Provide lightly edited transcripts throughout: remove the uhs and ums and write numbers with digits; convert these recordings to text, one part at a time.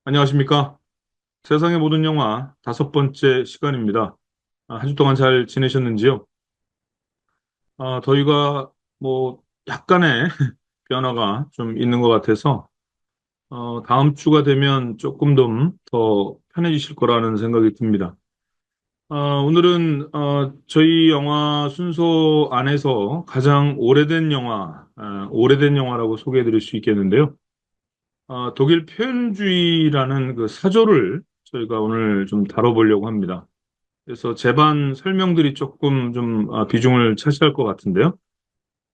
안녕하십니까? 세상의 모든 영화 다섯 번째 시간입니다. 한 주 동안 잘 지내셨는지요? 더위가 뭐 약간의 변화가 좀 있는 것 같아서 다음 주가 되면 조금 더 편해지실 거라는 생각이 듭니다. 오늘은 저희 영화 순서 안에서 가장 오래된 영화, 오래된 영화라고 소개해 드릴 수 있겠는데요. 독일 표현주의라는 그 사조를 저희가 오늘 좀 다뤄보려고 합니다. 그래서 제반 설명들이 조금 좀 비중을 차지할 것 같은데요.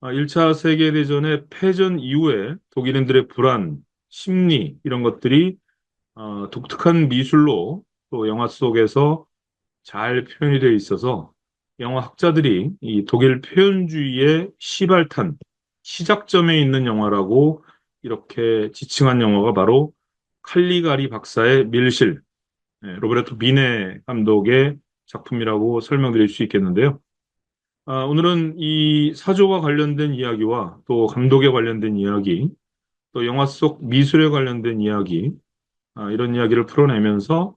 1차 세계대전의 패전 이후에 독일인들의 불안, 심리 이런 것들이 독특한 미술로 또 영화 속에서 잘 표현이 되어 있어서 영화 학자들이 이 독일 표현주의의 시발탄, 시작점에 있는 영화라고 이렇게 지칭한 영화가 바로 칼리가리 박사의 밀실, 로베르토 비네 감독의 작품이라고 설명드릴 수 있겠는데요. 오늘은 이 사조와 관련된 이야기와 또 감독에 관련된 이야기, 또 영화 속 미술에 관련된 이야기, 이런 이야기를 풀어내면서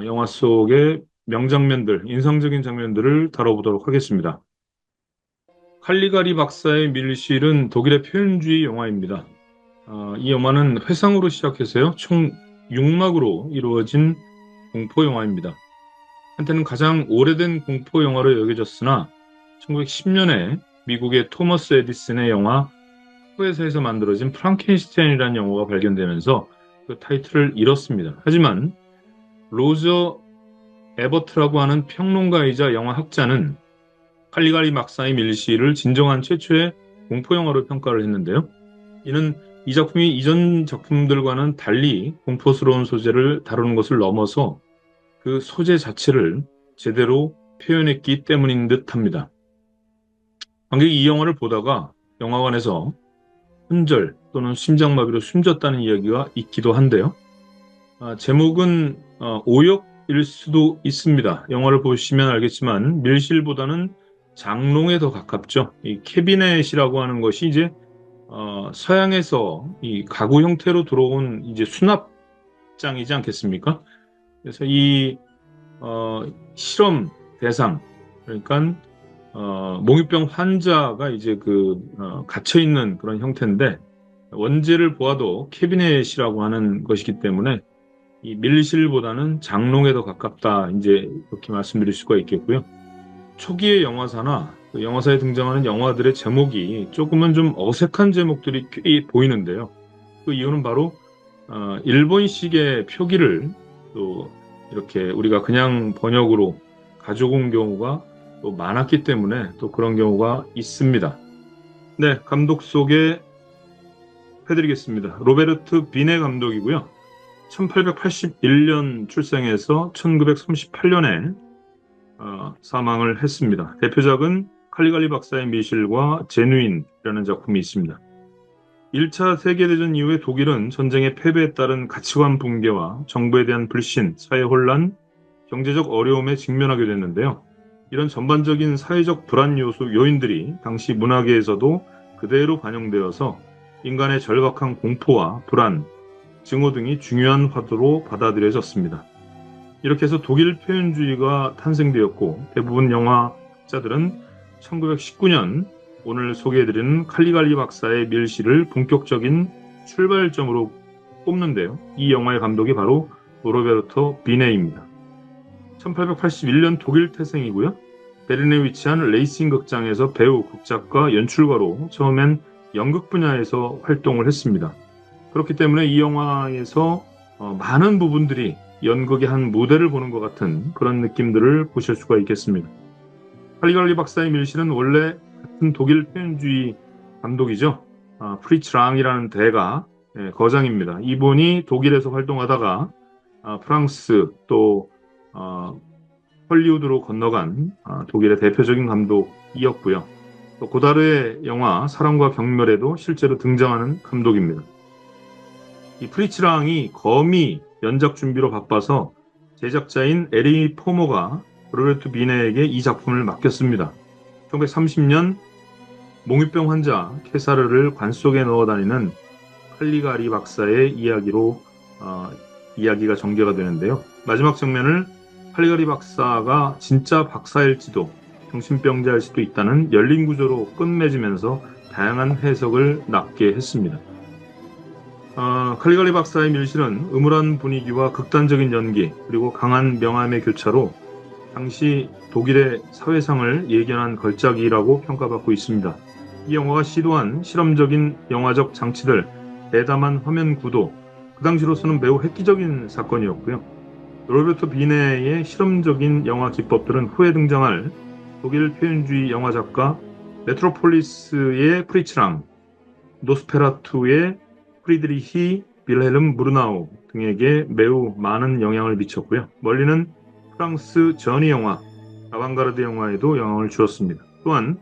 영화 속의 명장면들, 인상적인 장면들을 다뤄보도록 하겠습니다. 칼리가리 박사의 밀실은 독일의 표현주의 영화입니다. 이 영화는 회상으로 시작해서요, 총 6막으로 이루어진 공포 영화입니다. 한때는 가장 오래된 공포 영화로 여겨졌으나 1910년에 미국의 토머스 에디슨의 영화 후에서에서 만들어진 프랑켄슈타인이라는 영화가 발견되면서 그 타이틀을 잃었습니다. 하지만 로저 에버트라고 하는 평론가이자 영화 학자는 칼리가리 박사의 밀시를 진정한 최초의 공포 영화로 평가를 했는데요. 이는 이 작품이 이전 작품들과는 달리 공포스러운 소재를 다루는 것을 넘어서 그 소재 자체를 제대로 표현했기 때문인 듯합니다. 관객이 이 영화를 보다가 영화관에서 혼절 또는 심장마비로 숨졌다는 이야기가 있기도 한데요. 제목은 오역일 수도 있습니다. 영화를 보시면 알겠지만 밀실보다는 장롱에 더 가깝죠. 이 캐비넷이라고 하는 것이 이제 서양에서 이 가구 형태로 들어온 이제 수납장이지 않겠습니까? 그래서 이 실험 대상 그러니까 몽유병 환자가 이제 갇혀 있는 그런 형태인데 원제를 보아도 캐비넷이라고 하는 것이기 때문에 이 밀실보다는 장롱에 더 가깝다 이제 이렇게 말씀드릴 수가 있겠고요. 초기의 영화사나 그 영화사에 등장하는 영화들의 제목이 조금은 좀 어색한 제목들이 꽤 보이는데요. 그 이유는 바로 일본식의 표기를 또 이렇게 우리가 그냥 번역으로 가져온 경우가 또 많았기 때문에 또 그런 경우가 있습니다. 네, 감독 소개 해드리겠습니다. 로베르트 비네 감독이고요. 1881년 출생해서 1938년에 사망을 했습니다. 대표작은 칼리갈리 박사의 미실과 제누인이라는 작품이 있습니다. 1차 세계대전 이후에 독일은 전쟁의 패배에 따른 가치관 붕괴와 정부에 대한 불신, 사회 혼란, 경제적 어려움에 직면하게 됐는데요. 이런 전반적인 사회적 불안 요인들이 당시 문화계에서도 그대로 반영되어서 인간의 절박한 공포와 불안, 증오 등이 중요한 화두로 받아들여졌습니다. 이렇게 해서 독일 표현주의가 탄생되었고 대부분 영화학자들은 1919년 오늘 소개해드리는 칼리갈리 박사의 밀실을 본격적인 출발점으로 꼽는데요. 이 영화의 감독이 바로 로베르토 비네입니다. 1881년 독일 태생이고요. 베른에 위치한 레이싱 극장에서 배우, 극작가, 연출가로 처음엔 연극 분야에서 활동을 했습니다. 그렇기 때문에 이 영화에서 많은 부분들이 연극의 한 무대를 보는 것 같은 그런 느낌들을 보실 수가 있겠습니다. 칼리갈리 박사의 밀실은 원래 같은 독일 표현주의 감독이죠. 프리츠 랑이라는 대가 거장입니다. 이분이 독일에서 활동하다가 프랑스 또 헐리우드로 건너간 독일의 대표적인 감독이었고요. 또 고다르의 영화 사랑과 경멸에도 실제로 등장하는 감독입니다. 이 프리츠 랑이 거미 연작 준비로 바빠서 제작자인 에리 포모가 로베르토 비네에게 이 작품을 맡겼습니다. 1930년 몽유병 환자 케사르를 관 속에 넣어 다니는 칼리가리 박사의 이야기로 이야기가 전개가 되는데요. 마지막 장면을 칼리가리 박사가 진짜 박사일지도 정신병자일 수도 있다는 열린 구조로 끝맺으면서 다양한 해석을 낳게 했습니다. 칼리가리 박사의 밀실은 음울한 분위기와 극단적인 연기 그리고 강한 명암의 교차로 당시 독일의 사회상을 예견한 걸작이라고 평가받고 있습니다. 이 영화가 시도한 실험적인 영화적 장치들, 대담한 화면 구도, 그 당시로서는 매우 획기적인 사건이었고요. 로베르토 비네의 실험적인 영화 기법들은 후에 등장할 독일 표현주의 영화 작가 메트로폴리스의 프리츠랑, 노스페라투의 프리드리히 빌헬름 무르나우 등에게 매우 많은 영향을 미쳤고요. 멀리는 프랑스 전위 영화, 아방가르드 영화에도 영향을 주었습니다. 또한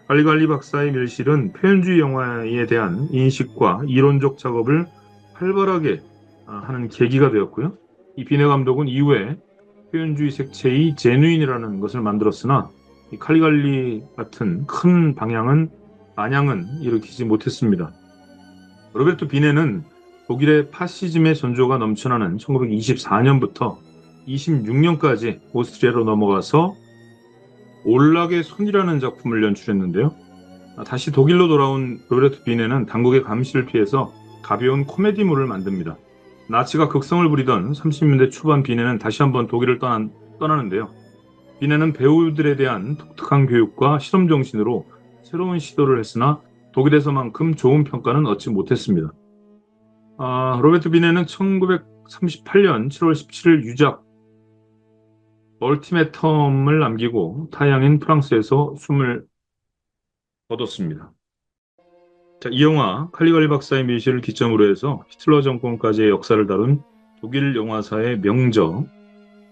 칼리갈리 박사의 밀실은 표현주의 영화에 대한 인식과 이론적 작업을 활발하게 하는 계기가 되었고요. 이 비네 감독은 이후에 표현주의 색채의 제누인이라는 것을 만들었으나 이 칼리갈리 같은 큰 반향은 일으키지 못했습니다. 로베르토 비네는 독일의 파시즘의 전조가 넘쳐나는 1924년부터 26년까지 오스트리아로 넘어가서 올락의 손이라는 작품을 연출했는데요. 다시 독일로 돌아온 로베르토 비네는 당국의 감시를 피해서 가벼운 코미디물을 만듭니다. 나치가 극성을 부리던 30년대 초반 비네는 다시 한번 독일을 떠나는데요. 비네는 배우들에 대한 독특한 교육과 실험 정신으로 새로운 시도를 했으나 독일에서만큼 좋은 평가는 얻지 못했습니다. 로베르토 비네는 1938년 7월 17일 유작 얼티메텀을 남기고 타향인 프랑스에서 숨을 거뒀습니다. 자, 이 영화 칼리갈리 박사의 밀실을 기점으로 해서 히틀러 정권까지의 역사를 다룬 독일 영화사의 명저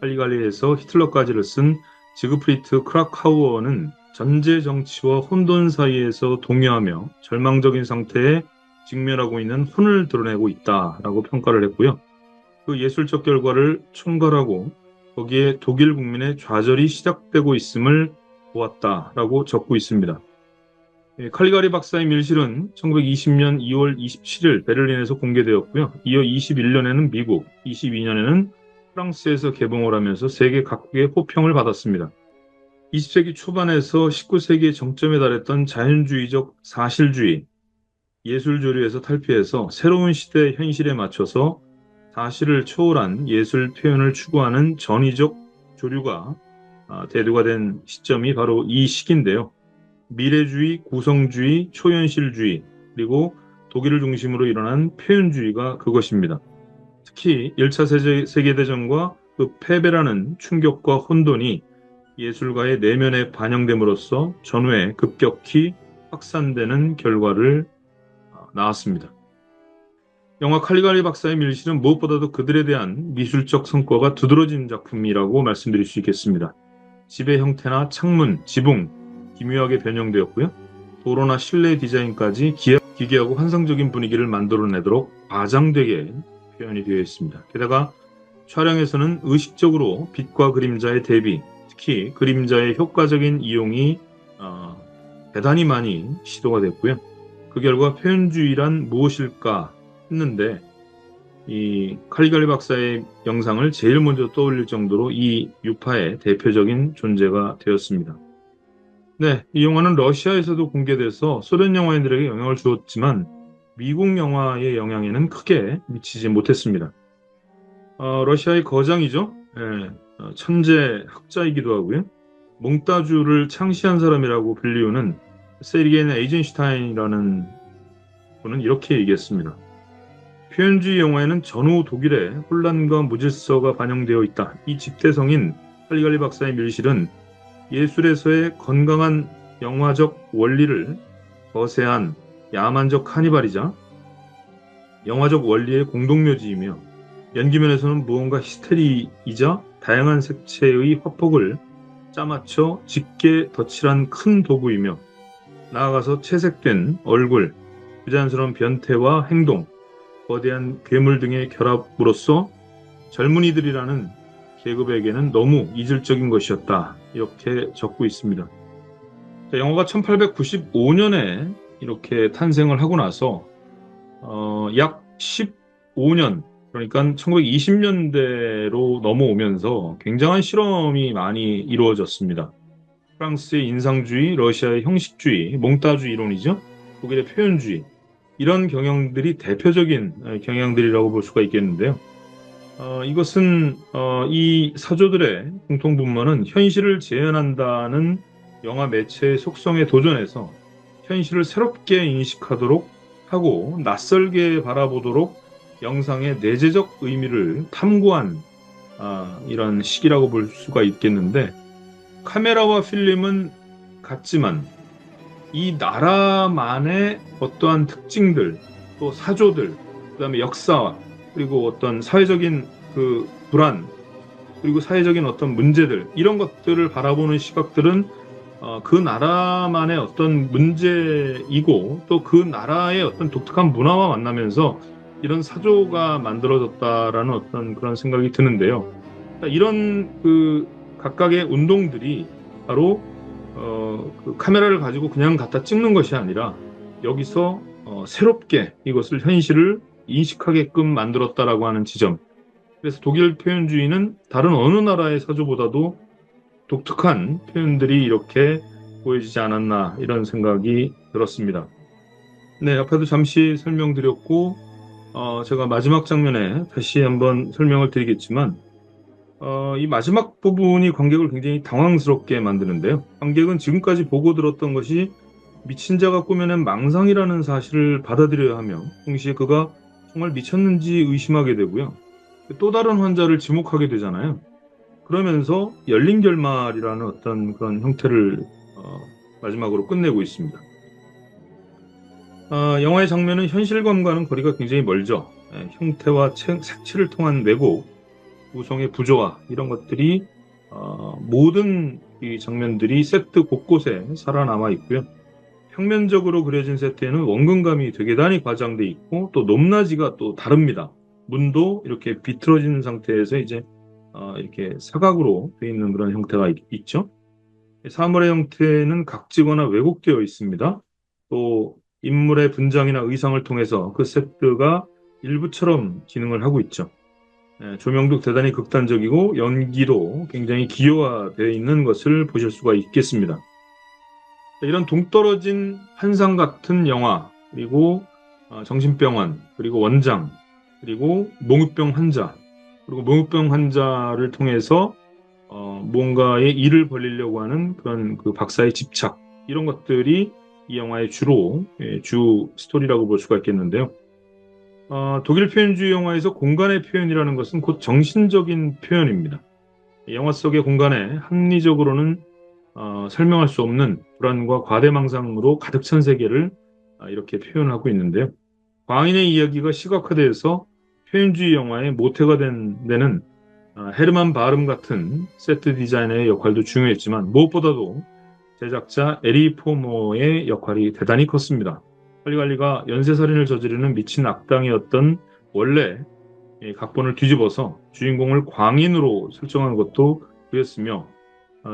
칼리갈리에서 히틀러까지를 쓴 지그프리트 크라카우어는 전제 정치와 혼돈 사이에서 동요하며 절망적인 상태에 직면하고 있는 혼을 드러내고 있다라고 평가를 했고요. 그 예술적 결과를 총괄하고 거기에 독일 국민의 좌절이 시작되고 있음을 보았다라고 적고 있습니다. 칼리가리 박사의 밀실은 1920년 2월 27일 베를린에서 공개되었고요. 이어 21년에는 미국, 22년에는 프랑스에서 개봉을 하면서 세계 각국의 호평을 받았습니다. 20세기 초반에서 19세기의 정점에 달했던 자연주의적 사실주의, 예술조류에서 탈피해서 새로운 시대 현실에 맞춰서 사실을 초월한 예술 표현을 추구하는 전위적 조류가 대두가 된 시점이 바로 이 시기인데요. 미래주의, 구성주의, 초현실주의, 그리고 독일을 중심으로 일어난 표현주의가 그것입니다. 특히 1차 세계대전과 그 패배라는 충격과 혼돈이 예술가의 내면에 반영됨으로써 전후에 급격히 확산되는 결과를 낳았습니다. 영화 칼리갈리 박사의 밀실은 무엇보다도 그들에 대한 미술적 성과가 두드러진 작품이라고 말씀드릴 수 있겠습니다. 집의 형태나 창문, 지붕, 기묘하게 변형되었고요. 도로나 실내 디자인까지 기괴하고 환상적인 분위기를 만들어내도록 과장되게 표현이 되어 있습니다. 게다가 촬영에서는 의식적으로 빛과 그림자의 대비, 특히 그림자의 효과적인 이용이 대단히 많이 시도가 됐고요. 그 결과 표현주의란 무엇일까 했는데 이 칼리갈리 박사의 영상을 제일 먼저 떠올릴 정도로 이 유파의 대표적인 존재가 되었습니다. 네, 이 영화는 러시아에서도 공개돼서 소련 영화인들에게 영향을 주었지만 미국 영화의 영향에는 크게 미치지 못했습니다. 러시아의 거장이죠. 예, 천재 학자이기도 하고요. 몽따주를 창시한 사람이라고 불리우는 세르게이 에이젠슈타인이라는 분은 이렇게 얘기했습니다. 표현주의 영화에는 전후 독일의 혼란과 무질서가 반영되어 있다. 이 집대성인 칼리갈리 박사의 밀실은 예술에서의 건강한 영화적 원리를 거세한 야만적 카니발이자 영화적 원리의 공동묘지이며 연기면에서는 무언가 히스테리이자 다양한 색채의 화폭을 짜맞춰 짙게 덧칠한 큰 도구이며 나아가서 채색된 얼굴, 부자연스러운 변태와 행동, 거대한 괴물 등의 결합으로써 젊은이들이라는 계급에게는 너무 이질적인 것이었다. 이렇게 적고 있습니다. 영화가 1895년에 이렇게 탄생을 하고 나서 약 15년, 그러니까 1920년대로 넘어오면서 굉장한 실험이 많이 이루어졌습니다. 프랑스의 인상주의, 러시아의 형식주의, 몽따주 이론이죠. 독일의 표현주의. 이런 경향들이 대표적인 경향들이라고 볼 수가 있겠는데요. 이것은 이 사조들의 공통분모는 현실을 재현한다는 영화 매체의 속성에 도전해서 현실을 새롭게 인식하도록 하고 낯설게 바라보도록 영상의 내재적 의미를 탐구한 이런 시기라고 볼 수가 있겠는데 카메라와 필름은 같지만 이 나라만의 어떠한 특징들, 또 사조들, 그다음에 역사, 그리고 어떤 사회적인 그 불안, 그리고 사회적인 어떤 문제들, 이런 것들을 바라보는 시각들은 그 나라만의 어떤 문제이고 또 그 나라의 어떤 독특한 문화와 만나면서 이런 사조가 만들어졌다라는 어떤 그런 생각이 드는데요. 이런 그 각각의 운동들이 바로 그 카메라를 가지고 그냥 갖다 찍는 것이 아니라 여기서 새롭게 이것을 현실을 인식하게끔 만들었다라고 하는 지점. 그래서 독일 표현주의는 다른 어느 나라의 사조보다도 독특한 표현들이 이렇게 보여지지 않았나 이런 생각이 들었습니다. 네, 앞에도 잠시 설명드렸고 제가 마지막 장면에 다시 한번 설명을 드리겠지만 이 마지막 부분이 관객을 굉장히 당황스럽게 만드는데요. 관객은 지금까지 보고 들었던 것이 미친 자가 꾸며낸 망상이라는 사실을 받아들여야 하며 동시에 그가 정말 미쳤는지 의심하게 되고요. 또 다른 환자를 지목하게 되잖아요. 그러면서 열린 결말이라는 어떤 그런 형태를 마지막으로 끝내고 있습니다. 영화의 장면은 현실감과는 거리가 굉장히 멀죠. 형태와 색칠을 통한 왜곡, 구성의 부조화 이런 것들이 모든 이 장면들이 세트 곳곳에 살아남아 있고요. 평면적으로 그려진 세트에는 원근감이 되게 대단히 과장돼 있고 또 높낮이가 또 다릅니다. 문도 이렇게 비틀어진 상태에서 이제 이렇게 사각으로 되어 있는 그런 형태가 있죠. 사물의 형태는 각지거나 왜곡되어 있습니다. 또 인물의 분장이나 의상을 통해서 그 세트가 일부처럼 기능을 하고 있죠. 조명도 대단히 극단적이고 연기도 굉장히 기여화되어 있는 것을 보실 수가 있겠습니다. 이런 동떨어진 환상 같은 영화, 그리고 정신병원, 그리고 원장, 그리고 몽유병 환자, 그리고 몽유병 환자를 통해서 뭔가의 일을 벌리려고 하는 그런 그 박사의 집착, 이런 것들이 이 영화의 주 스토리라고 볼 수가 있겠는데요. 독일 표현주의 영화에서 공간의 표현이라는 것은 곧 정신적인 표현입니다. 영화 속의 공간에 합리적으로는 설명할 수 없는 불안과 과대망상으로 가득 찬 세계를 이렇게 표현하고 있는데요. 광인의 이야기가 시각화돼서 표현주의 영화의 모태가 된 데는 헤르만 바름 같은 세트 디자이너의 역할도 중요했지만 무엇보다도 제작자 에리 포머의 역할이 대단히 컸습니다. 할리갈리가 연쇄살인을 저지르는 미친 악당이었던 원래 각본을 뒤집어서 주인공을 광인으로 설정한 것도 그였으며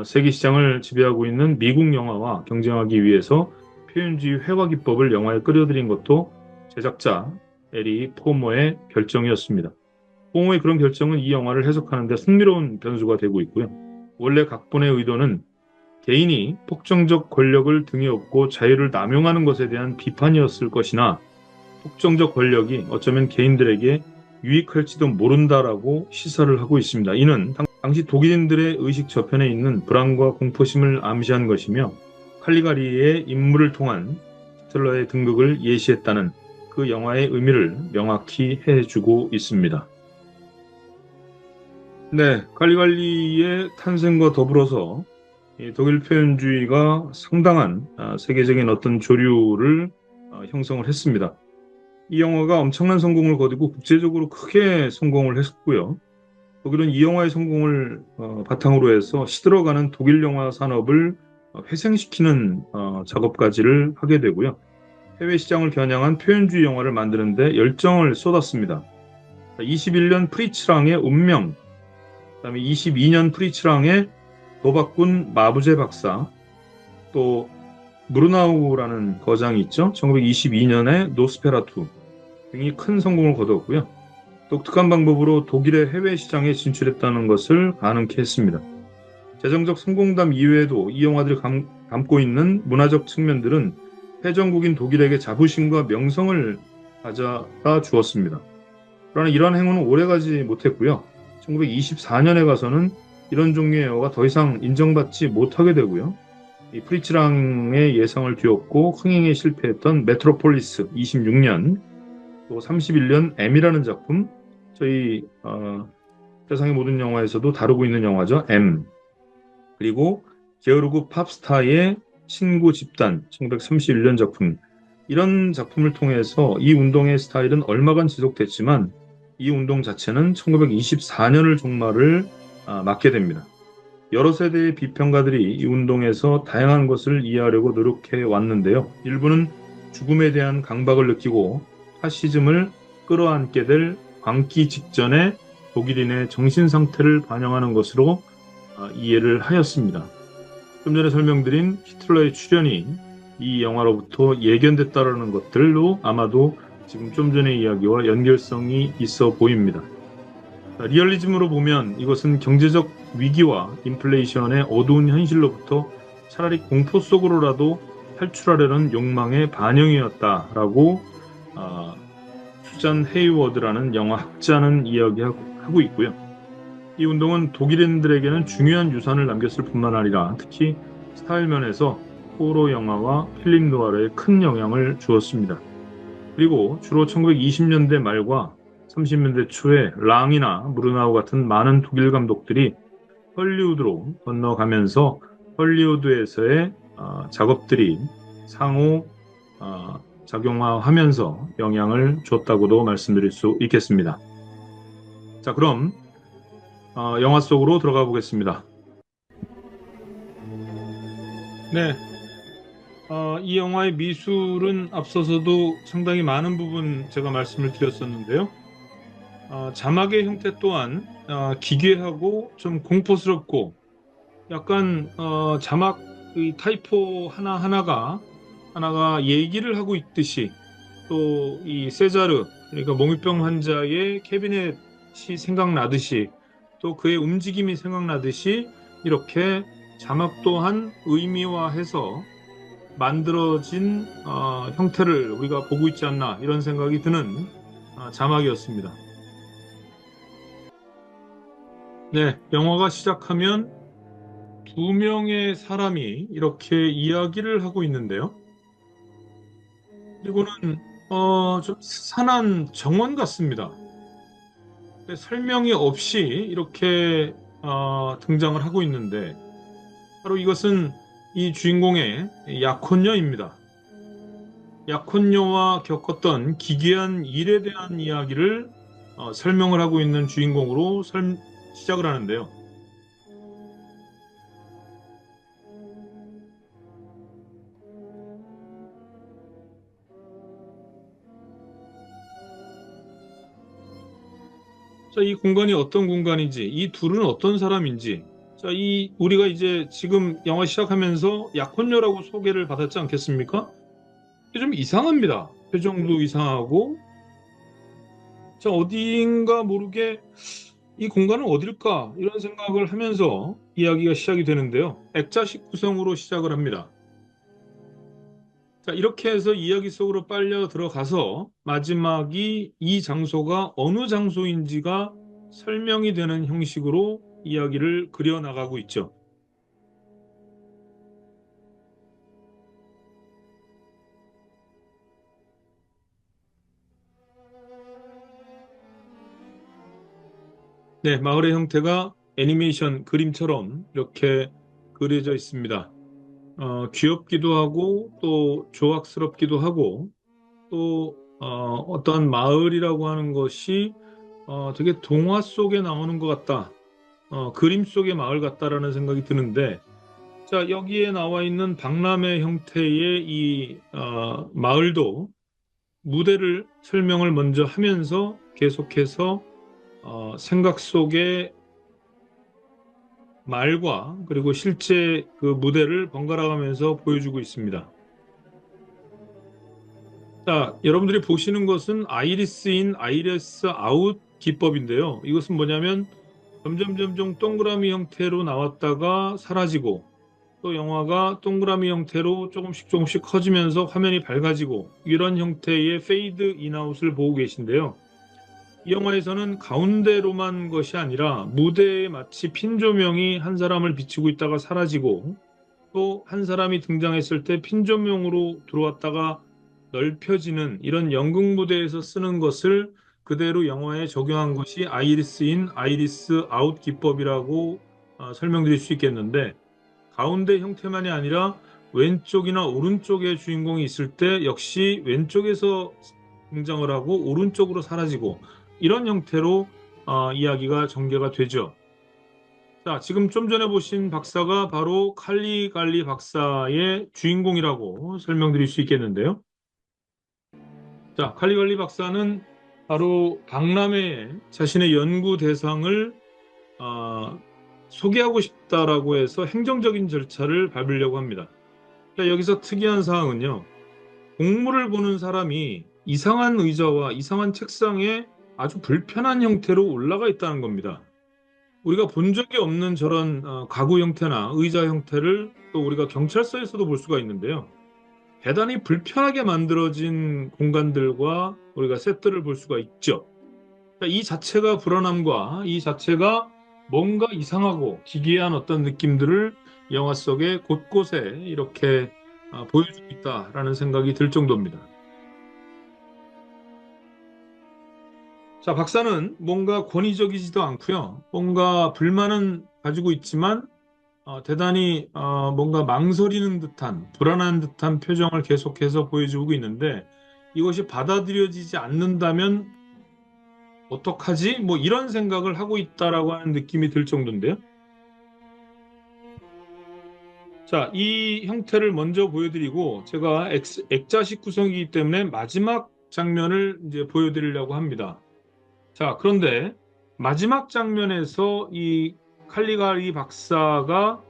세계 시장을 지배하고 있는 미국 영화와 경쟁하기 위해서 표현주의 회화 기법을 영화에 끌어들인 것도 제작자 에리 포머의 결정이었습니다. 포머의 그런 결정은 이 영화를 해석하는 데 흥미로운 변수가 되고 있고요. 원래 각본의 의도는 개인이 폭정적 권력을 등에 업고 자유를 남용하는 것에 대한 비판이었을 것이나 폭정적 권력이 어쩌면 개인들에게 유익할지도 모른다라고 시사를 하고 있습니다. 이는 당시 독일인들의 의식 저편에 있는 불안과 공포심을 암시한 것이며 칼리가리의 인물을 통한 히틀러의 등극을 예시했다는 그 영화의 의미를 명확히 해주고 있습니다. 네, 칼리갈리의 탄생과 더불어서 이 독일 표현주의가 상당한 세계적인 어떤 조류를 형성을 했습니다. 이 영화가 엄청난 성공을 거두고 국제적으로 크게 성공을 했고요. 독일은 이 영화의 성공을 바탕으로 해서 시들어가는 독일 영화 산업을 회생시키는 작업까지를 하게 되고요. 해외 시장을 겨냥한 표현주의 영화를 만드는데 열정을 쏟았습니다. 21년 프리츠랑의 운명, 그다음에 22년 프리츠랑의 도박꾼 마부제 박사, 또 무르나우라는 거장이 있죠. 1922년에 노스페라투 등이 큰 성공을 거두었고요. 독특한 방법으로 독일의 해외 시장에 진출했다는 것을 가능케 했습니다. 재정적 성공담 이외에도 이 영화들이 담고 있는 문화적 측면들은 패전국인 독일에게 자부심과 명성을 가져다 주었습니다. 그러나 이러한 행운은 오래가지 못했고요. 1924년에 가서는 이런 종류의 영화가 더 이상 인정받지 못하게 되고요. 이 프리츠랑의 예상을 뒤엎고 흥행에 실패했던 메트로폴리스 26년, 또 31년 M이라는 작품, 저희 세상의 모든 영화에서도 다루고 있는 영화죠. M. 그리고 게오르그 팝스타의 친구 집단 1931년 작품, 이런 작품을 통해서 이 운동의 스타일은 얼마간 지속됐지만 이 운동 자체는 1924년을 종말을 맞게 됩니다. 여러 세대의 비평가들이 이 운동에서 다양한 것을 이해하려고 노력해 왔는데요. 일부는 죽음에 대한 강박을 느끼고 파시즘을 끌어안게 될 광기 직전의 독일인의 정신 상태를 반영하는 것으로 이해를 하였습니다. 좀 전에 설명드린 히틀러의 출현이 이 영화로부터 예견됐다라는 것들로 아마도 지금 좀 전의 이야기와 연결성이 있어 보입니다. 리얼리즘으로 보면 이것은 경제적 위기와 인플레이션의 어두운 현실로부터 차라리 공포 속으로라도 탈출하려는 욕망의 반영이었다라고 수잔 헤이워드라는 영화 학자는 이야기하고 있고요. 이 운동은 독일인들에게는 중요한 유산을 남겼을 뿐만 아니라 특히 스타일 면에서 호러 영화와 필름 누아르에 큰 영향을 주었습니다. 그리고 주로 1920년대 말과 30년대 초에 랑이나 무르나우 같은 많은 독일 감독들이 헐리우드로 건너가면서 헐리우드에서의 작업들이 상호 작용화하면서 영향을 줬다고도 말씀드릴 수 있겠습니다. 자, 그럼 영화 속으로 들어가 보겠습니다. 네, 이 영화의 미술은 앞서서도 상당히 많은 부분 제가 말씀을 드렸었는데요. 자막의 형태 또한 기괴하고 좀 공포스럽고 약간 자막의 타이포 하나가 얘기를 하고 있듯이 또 이 세자르 그러니까 몽유병 환자의 캐비넷이 생각나듯이 또 그의 움직임이 생각나듯이 이렇게 자막 또한 의미화해서 만들어진 형태를 우리가 보고 있지 않나 이런 생각이 드는 자막이었습니다. 네, 영화가 시작하면 두 명의 사람이 이렇게 이야기를 하고 있는데요. 그리고는 좀 산한 정원 같습니다. 설명이 없이 이렇게 등장을 하고 있는데 바로 이것은 이 주인공의 약혼녀입니다. 약혼녀와 겪었던 기괴한 일에 대한 이야기를 설명을 하고 있는 주인공으로 시작을 하는데요. 자, 이 공간이 어떤 공간인지, 이 둘은 어떤 사람인지, 자, 우리가 이제 지금 영화 시작하면서 약혼녀라고 소개를 받았지 않겠습니까? 이게 좀 이상합니다. 표정도 이상하고, 자, 어디인가 모르게 이 공간은 어딜까? 이런 생각을 하면서 이야기가 시작이 되는데요. 액자식 구성으로 시작을 합니다. 자, 이렇게 해서 이야기 속으로 빨려 들어가서 마지막이 이 장소가 어느 장소인지가 설명이 되는 형식으로 이야기를 그려나가고 있죠. 네, 마을의 형태가 애니메이션 그림처럼 이렇게 그려져 있습니다. 귀엽기도 하고 또 조악스럽기도 하고 또 어떠한 마을이라고 하는 것이 되게 동화 속에 나오는 것 같다. 그림 속의 마을 같다라는 생각이 드는데 자, 여기에 나와 있는 박람회 형태의 이 마을도 무대를 설명을 먼저 하면서 계속해서 생각 속의 말과 그리고 실제 그 무대를 번갈아 가면서 보여주고 있습니다. 자, 여러분들이 보시는 것은 아이리스 인, 아이리스 아웃 기법인데요. 이것은 뭐냐면 점점 동그라미 형태로 나왔다가 사라지고 또 영화가 동그라미 형태로 조금씩 커지면서 화면이 밝아지고 이런 형태의 페이드 인아웃을 보고 계신데요. 이 영화에서는 가운데로만 것이 아니라 무대에 마치 핀 조명이 한 사람을 비추고 있다가 사라지고 또 한 사람이 등장했을 때 핀 조명으로 들어왔다가 넓혀지는 이런 연극 무대에서 쓰는 것을 그대로 영화에 적용한 것이 아이리스 인, 아이리스 아웃 기법이라고 설명드릴 수 있겠는데 가운데 형태만이 아니라 왼쪽이나 오른쪽에 주인공이 있을 때 역시 왼쪽에서 등장을 하고 오른쪽으로 사라지고 이런 형태로 이야기가 전개가 되죠. 자, 지금 좀 전에 보신 박사가 바로 칼리갈리 박사의 주인공이라고 설명드릴 수 있겠는데요. 자, 칼리갈리 박사는 바로 박람회에 자신의 연구 대상을 어, 소개하고 싶다라고 해서 행정적인 절차를 밟으려고 합니다. 자, 여기서 특이한 사항은요. 공물을 보는 사람이 이상한 의자와 이상한 책상에 아주 불편한 형태로 올라가 있다는 겁니다. 우리가 본 적이 없는 저런 가구 형태나 의자 형태를 또 우리가 경찰서에서도 볼 수가 있는데요. 대단히 불편하게 만들어진 공간들과 우리가 셋들을 볼 수가 있죠. 이 자체가 불안함과 이 자체가 뭔가 이상하고 기괴한 어떤 느낌들을 영화 속에 곳곳에 이렇게 보여주고 있다라는 생각이 들 정도입니다. 자, 박사는 뭔가 권위적이지도 않고요. 뭔가 불만은 가지고 있지만 대단히 뭔가 망설이는 듯한 불안한 듯한 표정을 계속해서 보여주고 있는데 이것이 받아들여지지 않는다면 어떡하지? 뭐 이런 생각을 하고 있다라고 하는 느낌이 들 정도인데요. 자, 이 형태를 먼저 보여드리고 제가 액자식 구성이기 때문에 마지막 장면을 이제 보여드리려고 합니다. 자, 그런데 마지막 장면에서 이 칼리가리 박사가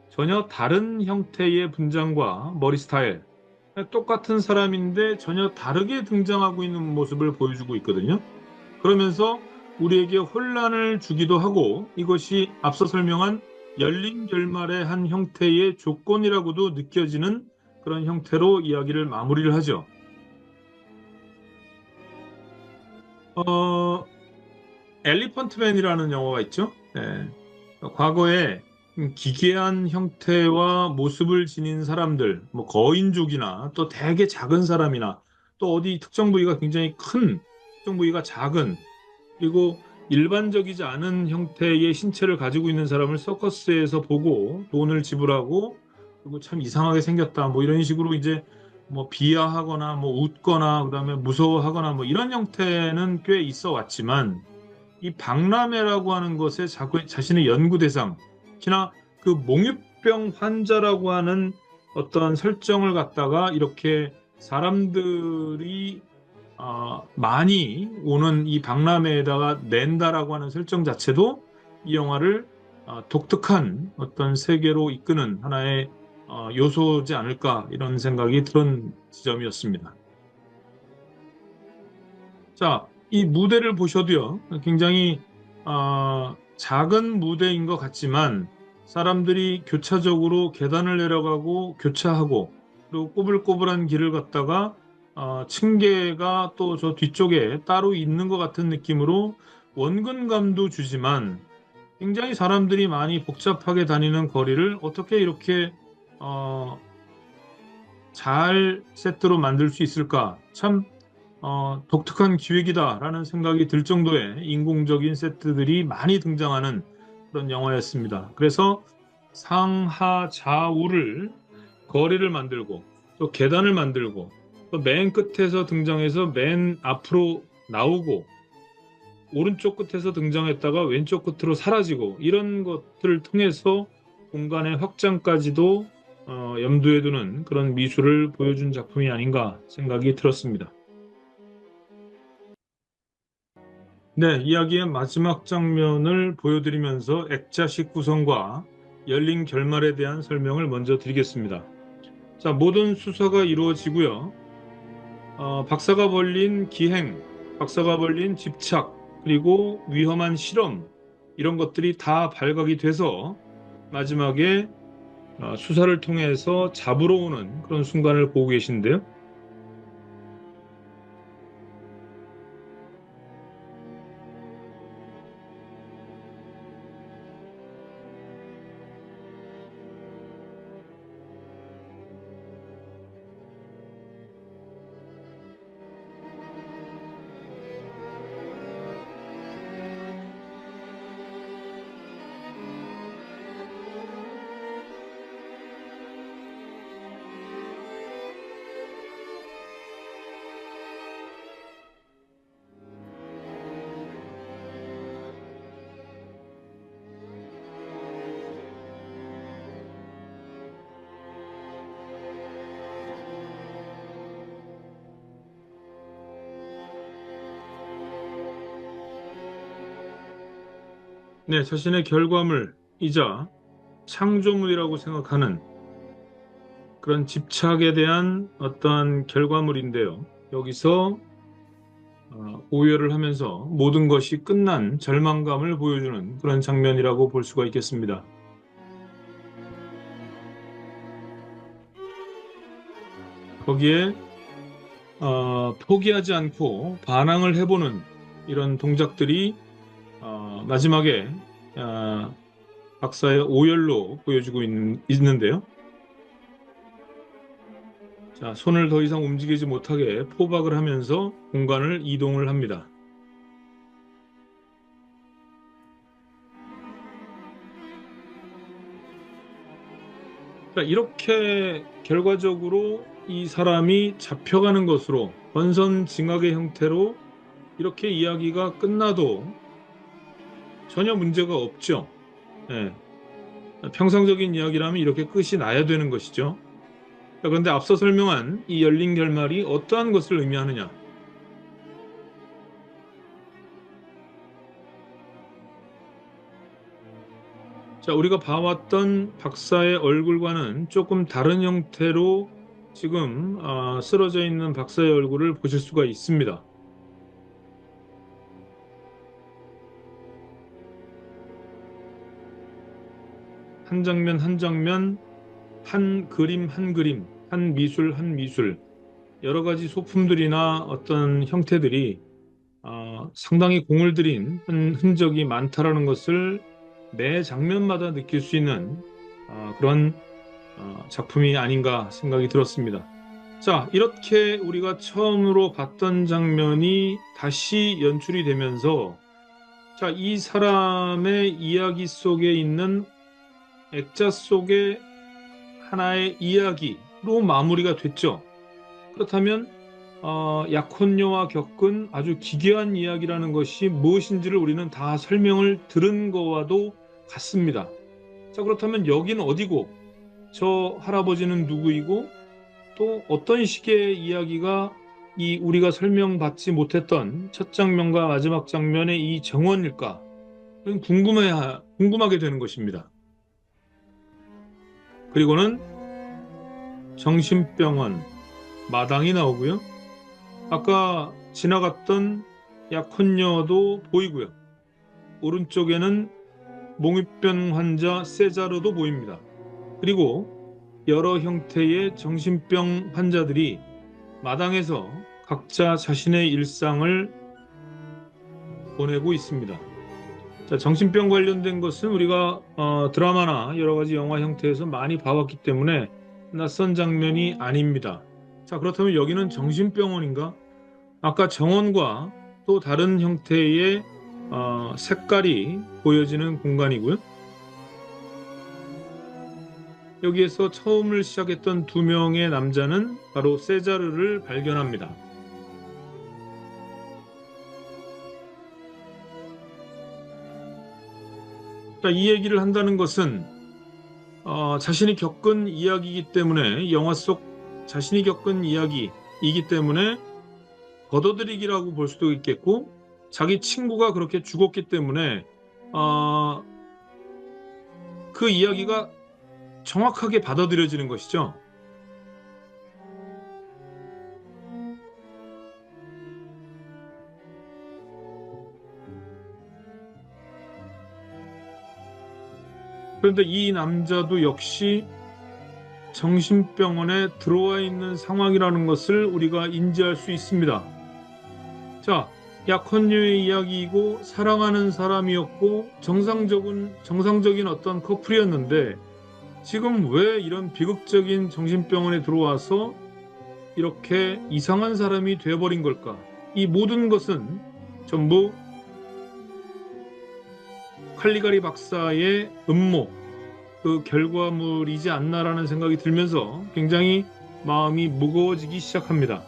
전혀 다른 형태의 분장과 머리 스타일, 똑같은 사람인데 전혀 다르게 등장하고 있는 모습을 보여주고 있거든요. 그러면서 우리에게 혼란을 주기도 하고 이것이 앞서 설명한 열린 결말의 한 형태의 조건이라고도 느껴지는 그런 형태로 이야기를 마무리를 하죠. 어, 엘리펀트맨이라는 영화가 있죠. 네. 과거에 기괴한 형태와 모습을 지닌 사람들, 뭐 거인족이나 또 되게 작은 사람이나 또 어디 특정 부위가 굉장히 큰, 특정 부위가 작은 그리고 일반적이지 않은 형태의 신체를 가지고 있는 사람을 서커스에서 보고 돈을 지불하고 그리고 참 이상하게 생겼다 뭐 이런 식으로 이제 뭐 비하하거나 뭐 웃거나 그다음에 무서워하거나 뭐 이런 형태는 꽤 있어 왔지만 이 박람회라고 하는 것에 자신의 연구 대상, 특히나 그 몽유병 환자라고 하는 어떤 설정을 갖다가 이렇게 사람들이 많이 오는 이 박람회에다가 낸다라고 하는 설정 자체도 이 영화를 독특한 어떤 세계로 이끄는 하나의 요소지 않을까 이런 생각이 드는 지점이었습니다. 자, 이 무대를 보셔도요, 굉장히 작은 무대인 것 같지만 사람들이 교차적으로 계단을 내려가고 교차하고 그리고 꼬불꼬불한 길을 걷다가 층계가 또 저 뒤쪽에 따로 있는 것 같은 느낌으로 원근감도 주지만 굉장히 사람들이 많이 복잡하게 다니는 거리를 어떻게 이렇게 어, 잘 세트로 만들 수 있을까? 참 독특한 기획이다라는 생각이 들 정도의 인공적인 세트들이 많이 등장하는 그런 영화였습니다. 그래서 상하 좌우를 거리를 만들고 또 계단을 만들고 또 맨 끝에서 등장해서 맨 앞으로 나오고 오른쪽 끝에서 등장했다가 왼쪽 끝으로 사라지고 이런 것들을 통해서 공간의 확장까지도 염두에 두는 그런 미술을 보여준 작품이 아닌가 생각이 들었습니다. 네, 이야기의 마지막 장면을 보여드리면서 액자식 구성과 열린 결말에 대한 설명을 먼저 드리겠습니다. 자, 모든 수사가 이루어지고요. 박사가 벌린 기행, 박사가 벌린 집착, 그리고 위험한 실험, 이런 것들이 다 발각이 돼서 마지막에 수사를 통해서 잡으러 오는 그런 순간을 보고 계신데요. 네, 자신의 결과물이자 창조물이라고 생각하는 그런 집착에 대한 어떠한 결과물인데요. 여기서 오열을 하면서 모든 것이 끝난 절망감을 보여주는 그런 장면이라고 볼 수가 있겠습니다. 거기에 포기하지 않고 반항을 해보는 이런 동작들이 마지막에 어, 박사의 오열로 보여지고 있는데요. 자, 손을 더 이상 움직이지 못하게 포박을 하면서 공간을 이동을 합니다. 자, 이렇게 결과적으로 이 사람이 잡혀가는 것으로 권선징악의 형태로 이렇게 이야기가 끝나도 전혀 문제가 없죠. 예, 평상적인 이야기라면 이렇게 끝이 나야 되는 것이죠. 자, 그런데 앞서 설명한 이 열린 결말이 어떠한 것을 의미하느냐? 자, 우리가 봐왔던 박사의 얼굴과는 조금 다른 형태로 지금 쓰러져 있는 박사의 얼굴을 보실 수가 있습니다. 한 장면 한 장면, 한 그림 한 그림, 한 미술 한 미술, 여러 가지 소품들이나 어떤 형태들이 상당히 공을 들인 흔적이 많다라는 것을 매 장면마다 느낄 수 있는 그런 작품이 아닌가 생각이 들었습니다. 자, 이렇게 우리가 처음으로 봤던 장면이 다시 연출이 되면서 자, 이 사람의 이야기 속에 있는 액자 속의 하나의 이야기로 마무리가 됐죠. 그렇다면 약혼녀와 겪은 아주 기괴한 이야기라는 것이 무엇인지를 우리는 다 설명을 들은 거와도 같습니다. 자, 그렇다면 여기는 어디고 저 할아버지는 누구이고 또 어떤 식의 이야기가 이 우리가 설명받지 못했던 첫 장면과 마지막 장면의 이 정원일까? 궁금하게 되는 것입니다. 그리고는 정신병원 마당이 나오고요. 아까 지나갔던 약혼녀도 보이고요. 오른쪽에는 몽유병 환자 세자르도 보입니다. 그리고 여러 형태의 정신병 환자들이 마당에서 각자 자신의 일상을 보내고 있습니다. 자, 정신병 관련된 것은 우리가 드라마나 여러 가지 영화 형태에서 많이 봐왔기 때문에 낯선 장면이 아닙니다. 자, 그렇다면 여기는 정신병원인가? 아까 정원과 또 다른 형태의 색깔이 보여지는 공간이고요. 여기에서 처음을 시작했던 두 명의 남자는 바로 세자르를 발견합니다. 자, 이 얘기를 한다는 것은 자신이 겪은 이야기이기 때문에 영화 속 자신이 겪은 이야기이기 때문에 걷어들이기라고 볼 수도 있겠고 자기 친구가 그렇게 죽었기 때문에 어, 그 이야기가 정확하게 받아들여지는 것이죠. 그런데 이 남자도 역시 정신병원에 들어와 있는 상황이라는 것을 우리가 인지할 수 있습니다. 자, 약혼녀의 이야기이고 사랑하는 사람이었고 정상적인 어떤 커플이었는데 지금 왜 이런 비극적인 정신병원에 들어와서 이렇게 이상한 사람이 되어버린 걸까? 이 모든 것은 전부 칼리가리 박사의 음모, 그 결과물이지 않나라는 생각이 들면서 굉장히 마음이 무거워지기 시작합니다.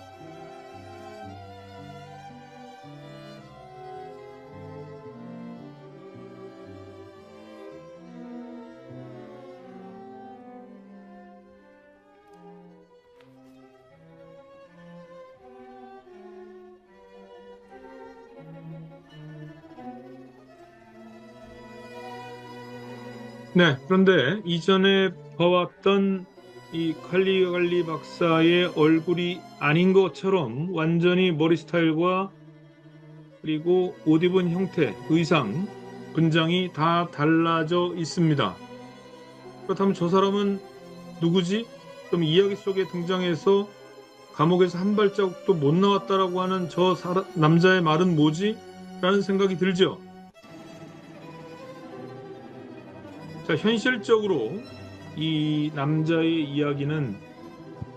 네, 그런데 이전에 봐왔던 이 칼리갈리 박사의 얼굴이 아닌 것처럼 완전히 머리 스타일과 그리고 옷 입은 형태, 의상, 분장이 다 달라져 있습니다. 그렇다면 저 사람은 누구지? 그럼 이야기 속에 등장해서 감옥에서 한 발자국도 못 나왔다라고 하는 남자의 말은 뭐지? 라는 생각이 들죠. 자, 현실적으로 이 남자의 이야기는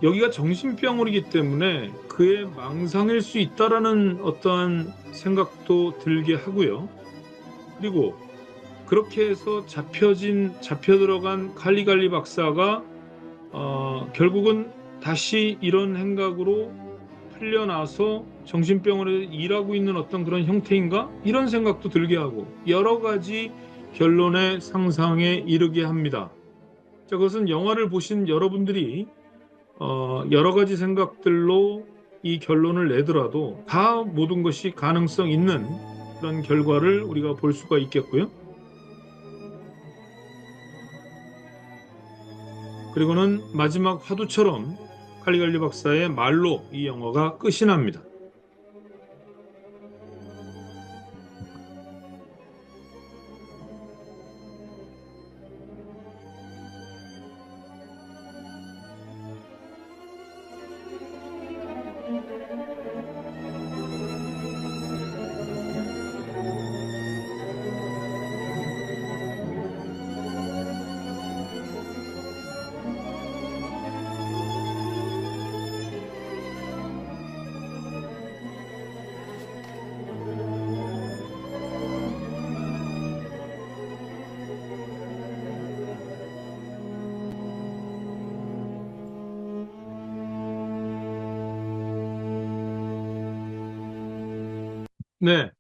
여기가 정신병원이기 때문에 그의 망상일 수 있다라는 어떠한 생각도 들게 하고요. 그리고 그렇게 해서 잡혀 들어간 칼리갈리 박사가 결국은 다시 이런 행각으로 풀려나서 정신병원에서 일하고 있는 어떤 그런 형태인가? 이런 생각도 들게 하고 여러 가지 결론의 상상에 이르게 합니다. 자, 그것은 영화를 보신 여러분들이 여러 가지 생각들로 이 결론을 내더라도 다 모든 것이 가능성 있는 그런 결과를 우리가 볼 수가 있겠고요. 그리고는 마지막 화두처럼 칼리갈리 박사의 말로 이 영화가 끝이 납니다. 네,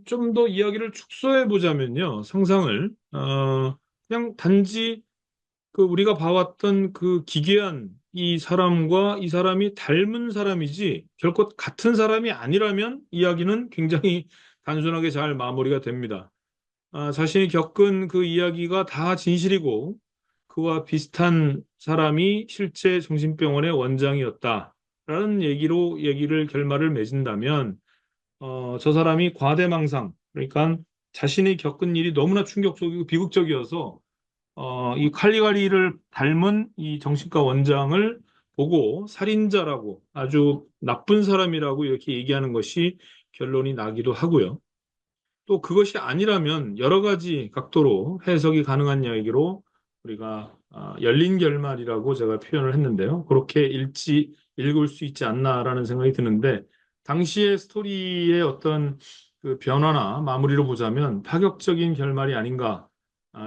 좀 더 이야기를 축소해 보자면요. 상상을 그냥 단지 그 우리가 봐왔던 그 기괴한 이 사람과 이 사람이 닮은 사람이지 결코 같은 사람이 아니라면 이야기는 굉장히 단순하게 잘 마무리가 됩니다. 자신이 겪은 그 이야기가 다 진실이고 그와 비슷한 사람이 실제 정신병원의 원장이었다라는 얘기를 결말을 맺은다면 저 사람이 과대망상, 그러니까 자신이 겪은 일이 너무나 충격적이고 비극적이어서 이 칼리가리를 닮은 이 정신과 원장을 보고 살인자라고 아주 나쁜 사람이라고 이렇게 얘기하는 것이 결론이 나기도 하고요. 또 그것이 아니라면 여러 가지 각도로 해석이 가능한 이야기로 우리가 열린 결말이라고 제가 표현을 했는데요. 그렇게 읽을 수 있지 않나라는 생각이 드는데 당시의 스토리의 어떤 그 변화나 마무리로 보자면 파격적인 결말이 아닌가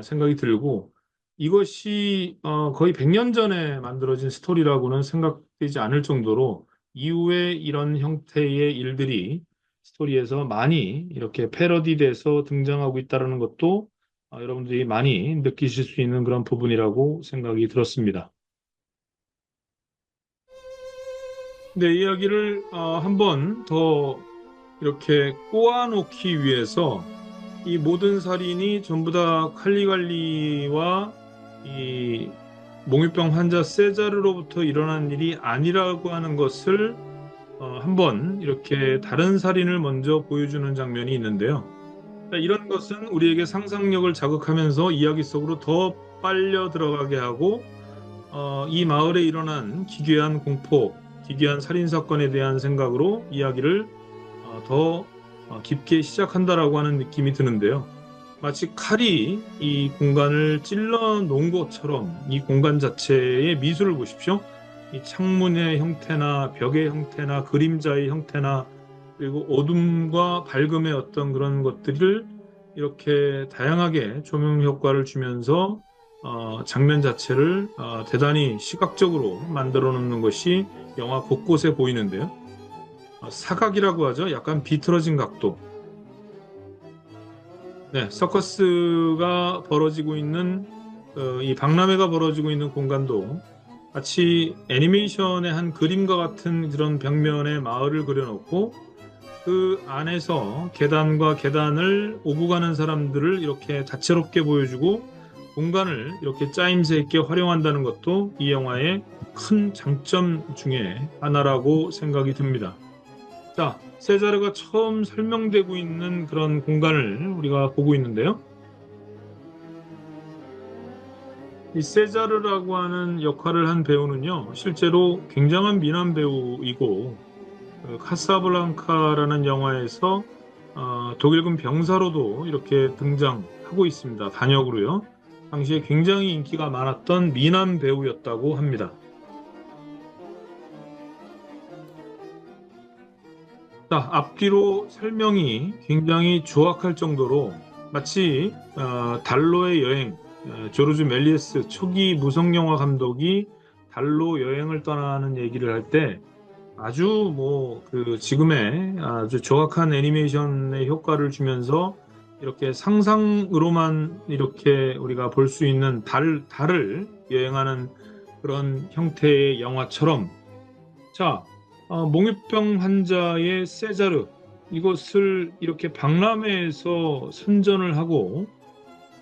생각이 들고 이것이 거의 100년 전에 만들어진 스토리라고는 생각되지 않을 정도로 이후에 이런 형태의 일들이 스토리에서 많이 이렇게 패러디돼서 등장하고 있다는 것도 여러분들이 많이 느끼실 수 있는 그런 부분이라고 생각이 들었습니다. 근데 이야기를 한번 더 이렇게 꼬아놓기 위해서 이 모든 살인이 전부 다 칼리갈리와 이 몽유병 환자 세자르로부터 일어난 일이 아니라고 하는 것을 한번 이렇게 다른 살인을 먼저 보여주는 장면이 있는데요. 이런 것은 우리에게 상상력을 자극하면서 이야기 속으로 더 빨려 들어가게 하고 이 마을에 일어난 기괴한 공포, 기괴한 살인 사건에 대한 생각으로 이야기를 더 깊게 시작한다라고 하는 느낌이 드는데요. 마치 칼이 이 공간을 찔러 놓은 것처럼 이 공간 자체의 미술을 보십시오. 이 창문의 형태나 벽의 형태나 그림자의 형태나 그리고 어둠과 밝음의 어떤 그런 것들을 이렇게 다양하게 조명 효과를 주면서 장면 자체를 대단히 시각적으로 만들어 놓는 것이 영화 곳곳에 보이는데요. 사각이라고 하죠. 약간 비틀어진 각도. 네, 서커스가 벌어지고 있는 이 박람회가 벌어지고 있는 공간도 마치 애니메이션의 한 그림과 같은 그런 벽면에 마을을 그려놓고 그 안에서 계단과 계단을 오고 가는 사람들을 이렇게 다채롭게 보여주고 공간을 이렇게 짜임새 있게 활용한다는 것도 이 영화의 큰 장점 중에 하나라고 생각이 듭니다. 자, 세자르가 처음 설명되고 있는 그런 공간을 우리가 보고 있는데요. 이 세자르라고 하는 역할을 한 배우는요, 실제로 굉장한 미남 배우이고, 그 카사블랑카라는 영화에서 독일군 병사로도 이렇게 등장하고 있습니다. 단역으로요. 당시에 굉장히 인기가 많았던 미남 배우였다고 합니다. 자, 앞뒤로 설명이 굉장히 조악할 정도로 마치 달로의 여행, 조르주 멜리에스 초기 무성영화 감독이 달로 여행을 떠나는 얘기를 할 때 아주 뭐 그 지금의 아주 정확한 애니메이션의 효과를 주면서 이렇게 상상으로만 이렇게 우리가 볼 수 있는 달을 여행하는 그런 형태의 영화처럼 자, 몽유병 환자의 세자르 이것을 이렇게 박람회에서 선전을 하고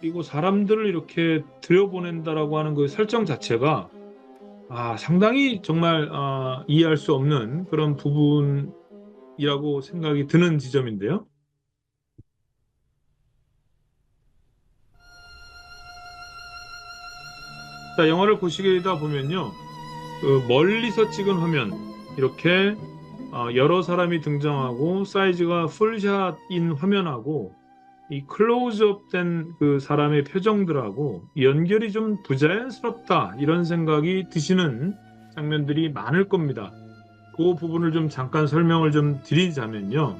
그리고 사람들을 이렇게 들여보낸다라고 하는 그 설정 자체가 상당히 정말 이해할 수 없는 그런 부분이라고 생각이 드는 지점인데요. 자, 영화를 보시게 되다 보면요. 그 멀리서 찍은 화면, 이렇게 여러 사람이 등장하고 사이즈가 풀샷인 화면하고 이 클로즈업 된 그 사람의 표정들하고 연결이 좀 부자연스럽다 이런 생각이 드시는 장면들이 많을 겁니다. 그 부분을 좀 잠깐 설명을 좀 드리자면요.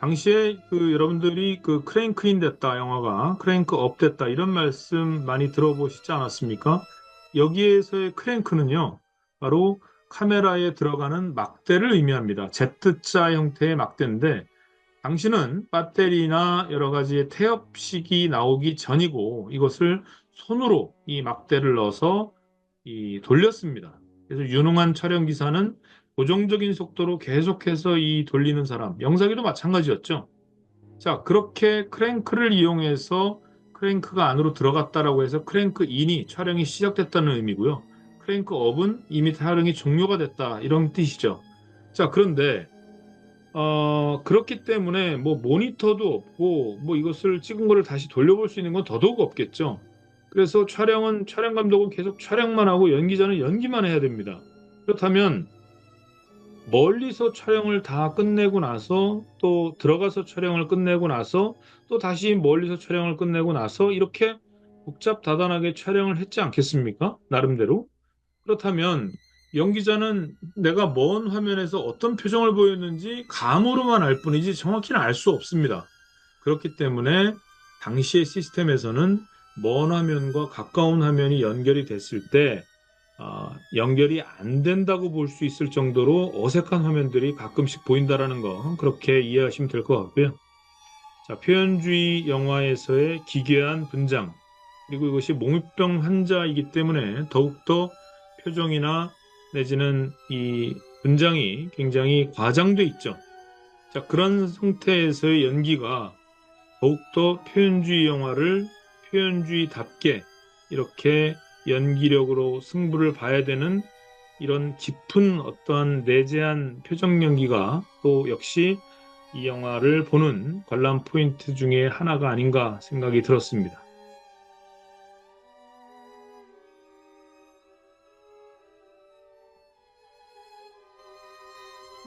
당시에 그 여러분들이 그 크랭크인 됐다 영화가 크랭크 업 됐다 이런 말씀 많이 들어보시지 않았습니까? 여기에서의 크랭크는요, 바로 카메라에 들어가는 막대를 의미합니다. Z자 형태의 막대인데 당시는 배터리나 여러 가지 태엽식이 나오기 전이고 이것을 손으로 이 막대를 넣어서 돌렸습니다. 그래서 유능한 촬영 기사는 고정적인 속도로 계속해서 이 돌리는 사람, 영상에도 마찬가지였죠. 자, 그렇게 크랭크를 이용해서 크랭크가 안으로 들어갔다라고 해서 크랭크 인이 촬영이 시작됐다는 의미고요. 크랭크 업은 이미 촬영이 종료가 됐다 이런 뜻이죠. 자, 그런데 그렇기 때문에 뭐 모니터도 없고 뭐 이것을 찍은 거를 다시 돌려볼 수 있는 건 더더욱 없겠죠. 그래서 촬영 감독은 계속 촬영만 하고 연기자는 연기만 해야 됩니다. 그렇다면 멀리서 촬영을 다 끝내고 나서 또 들어가서 촬영을 끝내고 나서 또 다시 멀리서 촬영을 끝내고 나서 이렇게 복잡다단하게 촬영을 했지 않겠습니까? 나름대로. 그렇다면 연기자는 내가 먼 화면에서 어떤 표정을 보였는지 감으로만 알 뿐이지 정확히는 알 수 없습니다. 그렇기 때문에 당시의 시스템에서는 먼 화면과 가까운 화면이 연결이 됐을 때 연결이 안 된다고 볼 수 있을 정도로 어색한 화면들이 가끔씩 보인다라는 거 그렇게 이해하시면 될 것 같고요. 자, 표현주의 영화에서의 기괴한 분장 그리고 이것이 몽유병 환자이기 때문에 더욱더 표정이나 내지는 이 분장이 굉장히 과장돼 있죠. 자, 그런 상태에서의 연기가 더욱더 표현주의 영화를 표현주의답게 이렇게 연기력으로 승부를 봐야 되는 이런 깊은 어떠한 내재한 표정 연기가 또 역시 이 영화를 보는 관람 포인트 중에 하나가 아닌가 생각이 들었습니다.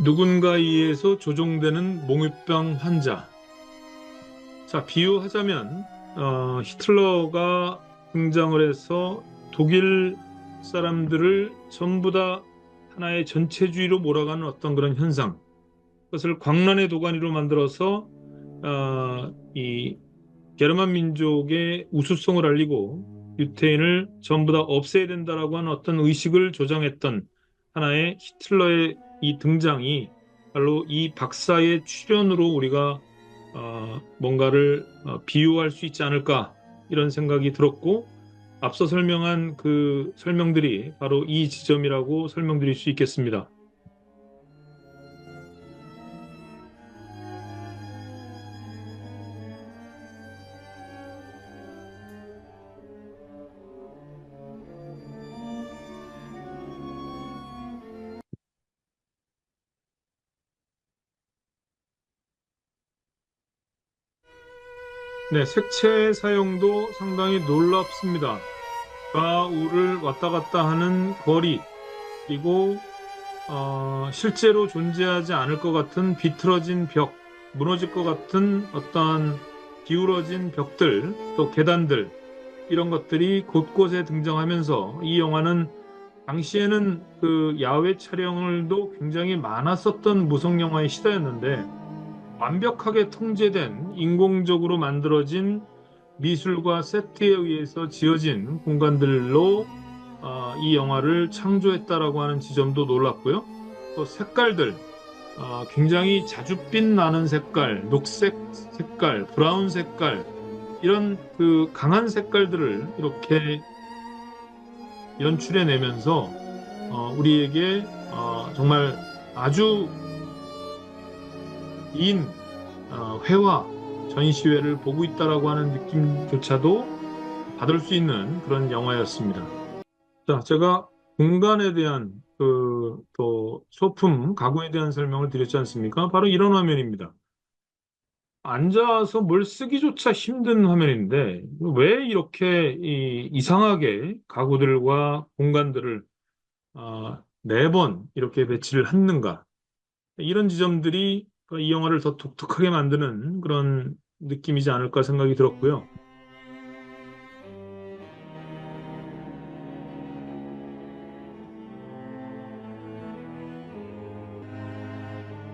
누군가에 의해서 조종되는 몽유병 환자. 자, 비유하자면 히틀러가 등장을 해서 독일 사람들을 전부 다 하나의 전체주의로 몰아가는 어떤 그런 현상. 그것을 광란의 도가니로 만들어서 이 게르만 민족의 우수성을 알리고 유태인을 전부 다 없애야 된다라고 하는 어떤 의식을 조장했던 하나의 히틀러의 이 등장이 바로 이 박사의 출현으로 우리가 뭔가를 비유할 수 있지 않을까 이런 생각이 들었고 앞서 설명한 그 설명들이 바로 이 지점이라고 설명드릴 수 있겠습니다. 네, 색채 사용도 상당히 놀랍습니다. 좌우를 왔다 갔다 하는 거리, 그리고 실제로 존재하지 않을 것 같은 비틀어진 벽, 무너질 것 같은 어떤 기울어진 벽들, 또 계단들, 이런 것들이 곳곳에 등장하면서 이 영화는 당시에는 그 야외 촬영을도 굉장히 많았었던 무성 영화의 시대였는데 완벽하게 통제된 인공적으로 만들어진 미술과 세트에 의해서 지어진 공간들로 이 영화를 창조했다라고 하는 지점도 놀랐고요. 또 색깔들, 굉장히 자줏빛 나는 색깔, 녹색 색깔, 브라운 색깔, 이런 그 강한 색깔들을 이렇게 연출해내면서 우리에게 정말 아주 긴 회화, 전시회를 보고 있다라고 하는 느낌조차도 받을 수 있는 그런 영화였습니다. 자, 제가 공간에 대한 또 소품, 가구에 대한 설명을 드렸지 않습니까? 바로 이런 화면입니다. 앉아서 뭘 쓰기조차 힘든 화면인데 왜 이렇게 이상하게 가구들과 공간들을 네 번 이렇게 배치를 했는가? 이런 지점들이 이 영화를 더 독특하게 만드는 그런 느낌이지 않을까 생각이 들었고요.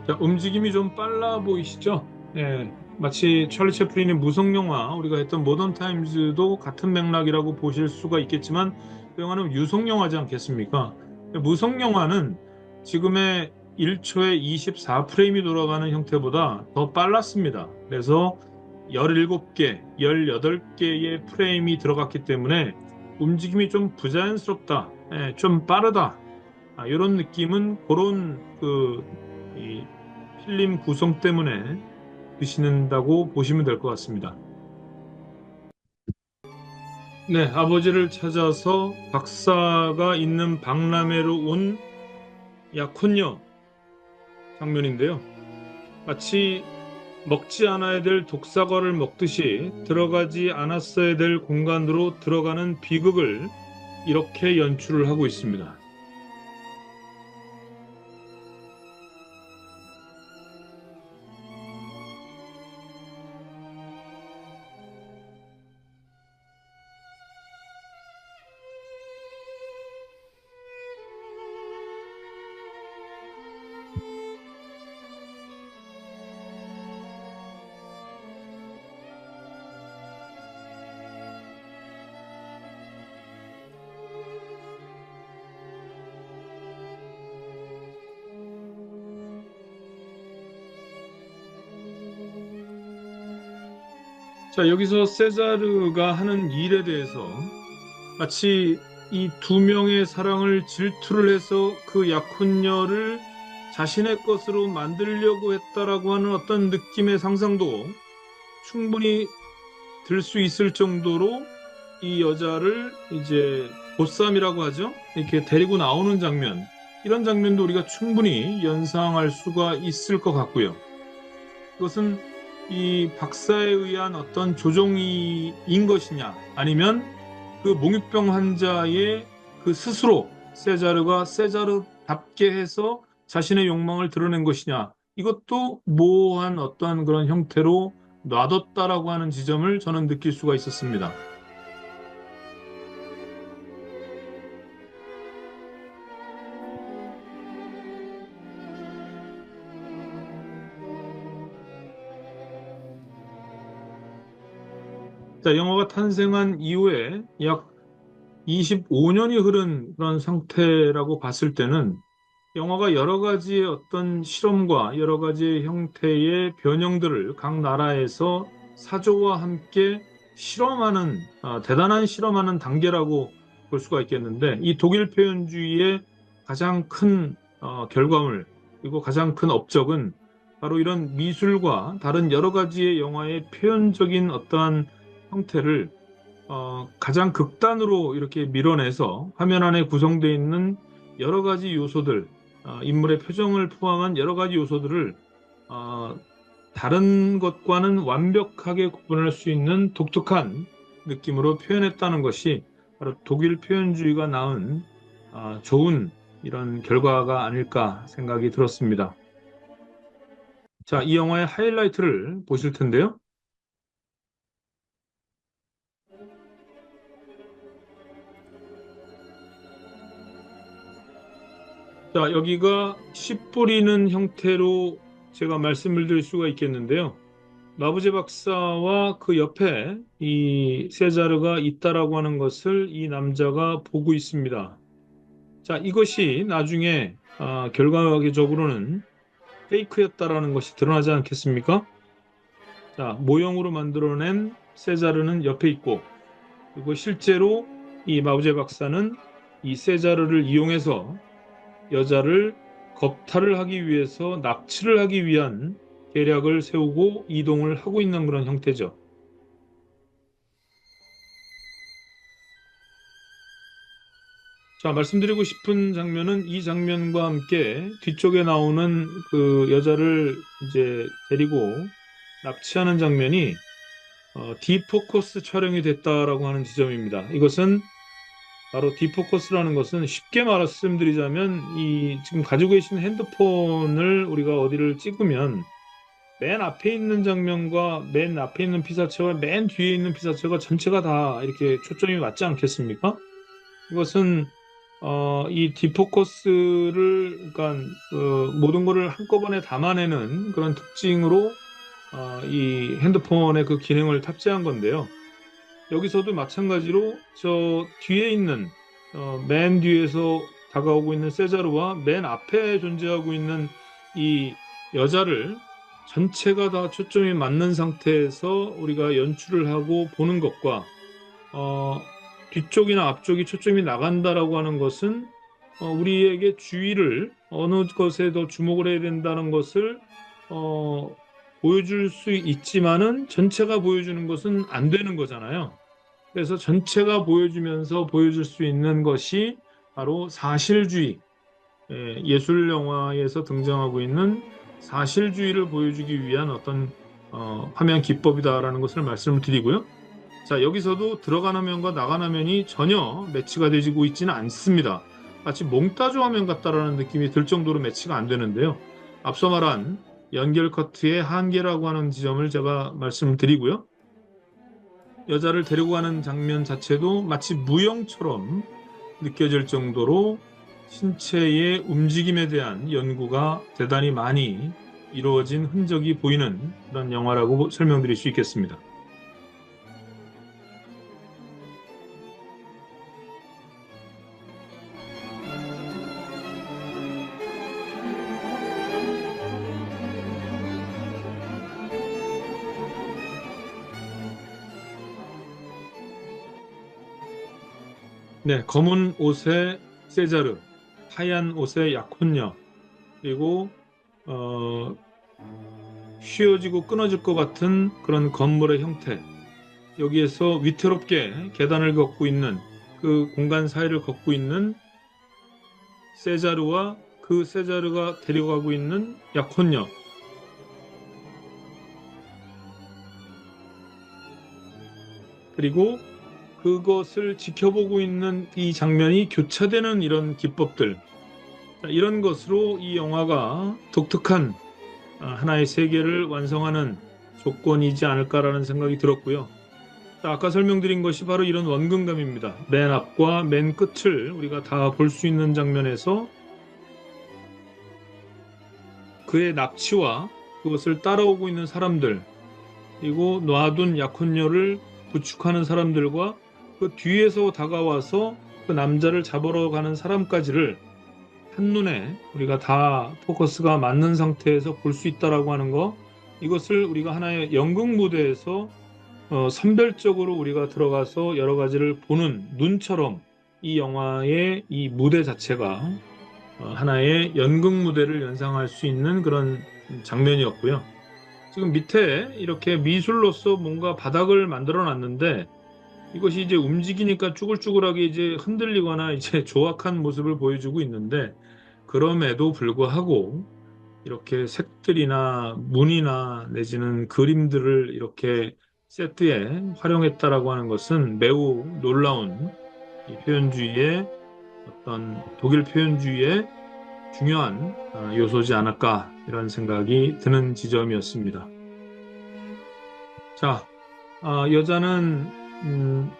자, 움직임이 좀 빨라 보이시죠? 예, 마치 찰리 채플린의 무성 영화, 우리가 했던 모던 타임즈도 같은 맥락이라고 보실 수가 있겠지만 그 영화는 유성 영화지 않겠습니까? 무성 영화는 지금의 1초에 24프레임이 돌아가는 형태보다 더 빨랐습니다. 그래서 17개, 18개의 프레임이 들어갔기 때문에 움직임이 좀 부자연스럽다, 좀 빠르다, 이런 느낌은 그런 이 필름 구성 때문에 드시는다고 보시면 될 것 같습니다. 네, 아버지를 찾아서 박사가 있는 박람회로 온 약혼녀 장면인데요. 마치 먹지 않아야 될 독사과를 먹듯이 들어가지 않았어야 될 공간으로 들어가는 비극을 이렇게 연출을 하고 있습니다. 자, 여기서 세자르가 하는 일에 대해서 마치 이 두 명의 사랑을 질투를 해서 그 약혼녀를 자신의 것으로 만들려고 했다라고 하는 어떤 느낌의 상상도 충분히 들 수 있을 정도로 이 여자를 이제 보쌈이라고 하죠. 이렇게 데리고 나오는 장면, 이런 장면도 우리가 충분히 연상할 수가 있을 것 같고요. 그것은 이 박사에 의한 어떤 조종인 것이냐, 아니면 그 몽유병 환자의 그 스스로 세자르가 세자르답게 해서 자신의 욕망을 드러낸 것이냐, 이것도 모호한 어떠한 그런 형태로 놔뒀다라고 하는 지점을 저는 느낄 수가 있었습니다. 자, 영화가 탄생한 이후에 약 25년이 흐른 그런 상태라고 봤을 때는 영화가 여러 가지의 어떤 실험과 여러 가지의 형태의 변형들을 각 나라에서 사조와 함께 실험하는, 대단한 실험하는 단계라고 볼 수가 있겠는데, 이 독일 표현주의의 가장 큰 결과물, 그리고 가장 큰 업적은 바로 이런 미술과 다른 여러 가지의 영화의 표현적인 어떠한 형태를 가장 극단으로 이렇게 밀어내서 화면 안에 구성되어 있는 여러 가지 요소들, 인물의 표정을 포함한 여러 가지 요소들을 어, 다른 것과는 완벽하게 구분할 수 있는 독특한 느낌으로 표현했다는 것이 바로 독일 표현주의가 낳은 좋은 이런 결과가 아닐까 생각이 들었습니다. 자, 이 영화의 하이라이트를 보실 텐데요. 자, 여기가 씨 뿌리는 형태로 제가 말씀을 드릴 수가 있겠는데요. 마부제 박사와 그 옆에 이 세자르가 있다라고 하는 것을 이 남자가 보고 있습니다. 자, 이것이 나중에 결과적으로는 페이크였다라는 것이 드러나지 않겠습니까? 자, 모형으로 만들어낸 세자르는 옆에 있고, 그리고 실제로 이 마부제 박사는 이 세자르를 이용해서 여자를 겁탈을 하기 위해서 납치를 하기 위한 계략을 세우고 이동을 하고 있는 그런 형태죠. 자, 말씀드리고 싶은 장면은 이 장면과 함께 뒤쪽에 나오는 그 여자를 이제 데리고 납치하는 장면이 디포커스 촬영이 됐다라고 하는 지점입니다. 이것은 바로 디포커스라는 것은 쉽게 말씀드리자면 이 지금 가지고 계신 핸드폰을 우리가 어디를 찍으면 맨 앞에 있는 장면과 맨 앞에 있는 피사체와 맨 뒤에 있는 피사체가 전체가 다 이렇게 초점이 맞지 않겠습니까? 이것은 이 디포커스를 그러니까 모든 것을 한꺼번에 담아내는 그런 특징으로 이 핸드폰의 그 기능을 탑재한 건데요. 여기서도 마찬가지로 저 뒤에 있는 맨 뒤에서 다가오고 있는 세자르와 맨 앞에 존재하고 있는 이 여자를 전체가 다 초점이 맞는 상태에서 우리가 연출을 하고 보는 것과 어, 뒤쪽이나 앞쪽이 초점이 나간다라고 하는 것은 우리에게 주의를 어느 것에 더 주목을 해야 된다는 것을 어, 보여줄 수 있지만은 전체가 보여주는 것은 안 되는 거잖아요. 그래서 전체가 보여주면서 보여줄 수 있는 것이 바로 사실주의, 예술 영화에서 등장하고 있는 사실주의를 보여주기 위한 어떤 화면 기법이다라는 것을 말씀을 드리고요. 자, 여기서도 들어가는 화면과 나가는 화면이 전혀 매치가 되지고 있지는 않습니다. 마치 몽타주 화면 같다라는 느낌이 들 정도로 매치가 안 되는데요. 앞서 말한 연결 커트의 한계라고 하는 지점을 제가 말씀을 드리고요. 여자를 데리고 가는 장면 자체도 마치 무용처럼 느껴질 정도로 신체의 움직임에 대한 연구가 대단히 많이 이루어진 흔적이 보이는 그런 영화라고 설명드릴 수 있겠습니다. 네, 검은 옷의 세자르, 하얀 옷의 약혼녀, 그리고 어, 휘어지고 끊어질 것 같은 그런 건물의 형태. 여기에서 위태롭게 계단을 걷고 있는 그 공간 사이를 걷고 있는 세자르와 그 세자르가 데려가고 있는 약혼녀. 그리고 그것을 지켜보고 있는 이 장면이 교차되는 이런 기법들, 이런 것으로 이 영화가 독특한 하나의 세계를 완성하는 조건이지 않을까라는 생각이 들었고요. 아까 설명드린 것이 바로 이런 원근감입니다. 맨 앞과 맨 끝을 우리가 다 볼 수 있는 장면에서 그의 납치와 그것을 따라오고 있는 사람들, 그리고 놔둔 약혼녀를 부축하는 사람들과 그 뒤에서 다가와서 그 남자를 잡으러 가는 사람까지를 한눈에 우리가 다 포커스가 맞는 상태에서 볼 수 있다라고 하는 거, 이것을 우리가 하나의 연극 무대에서 선별적으로 우리가 들어가서 여러 가지를 보는 눈처럼 이 영화의 이 무대 자체가 하나의 연극 무대를 연상할 수 있는 그런 장면이었고요. 지금 밑에 이렇게 미술로서 뭔가 바닥을 만들어 놨는데 이것이 이제 움직이니까 쭈글쭈글하게 이제 흔들리거나 이제 조악한 모습을 보여주고 있는데 그럼에도 불구하고 이렇게 색들이나 무늬나 내지는 그림들을 이렇게 세트에 활용했다라고 하는 것은 매우 놀라운 이 표현주의의 어떤 독일 표현주의의 중요한 요소지 않을까 이런 생각이 드는 지점이었습니다. 자, 여자는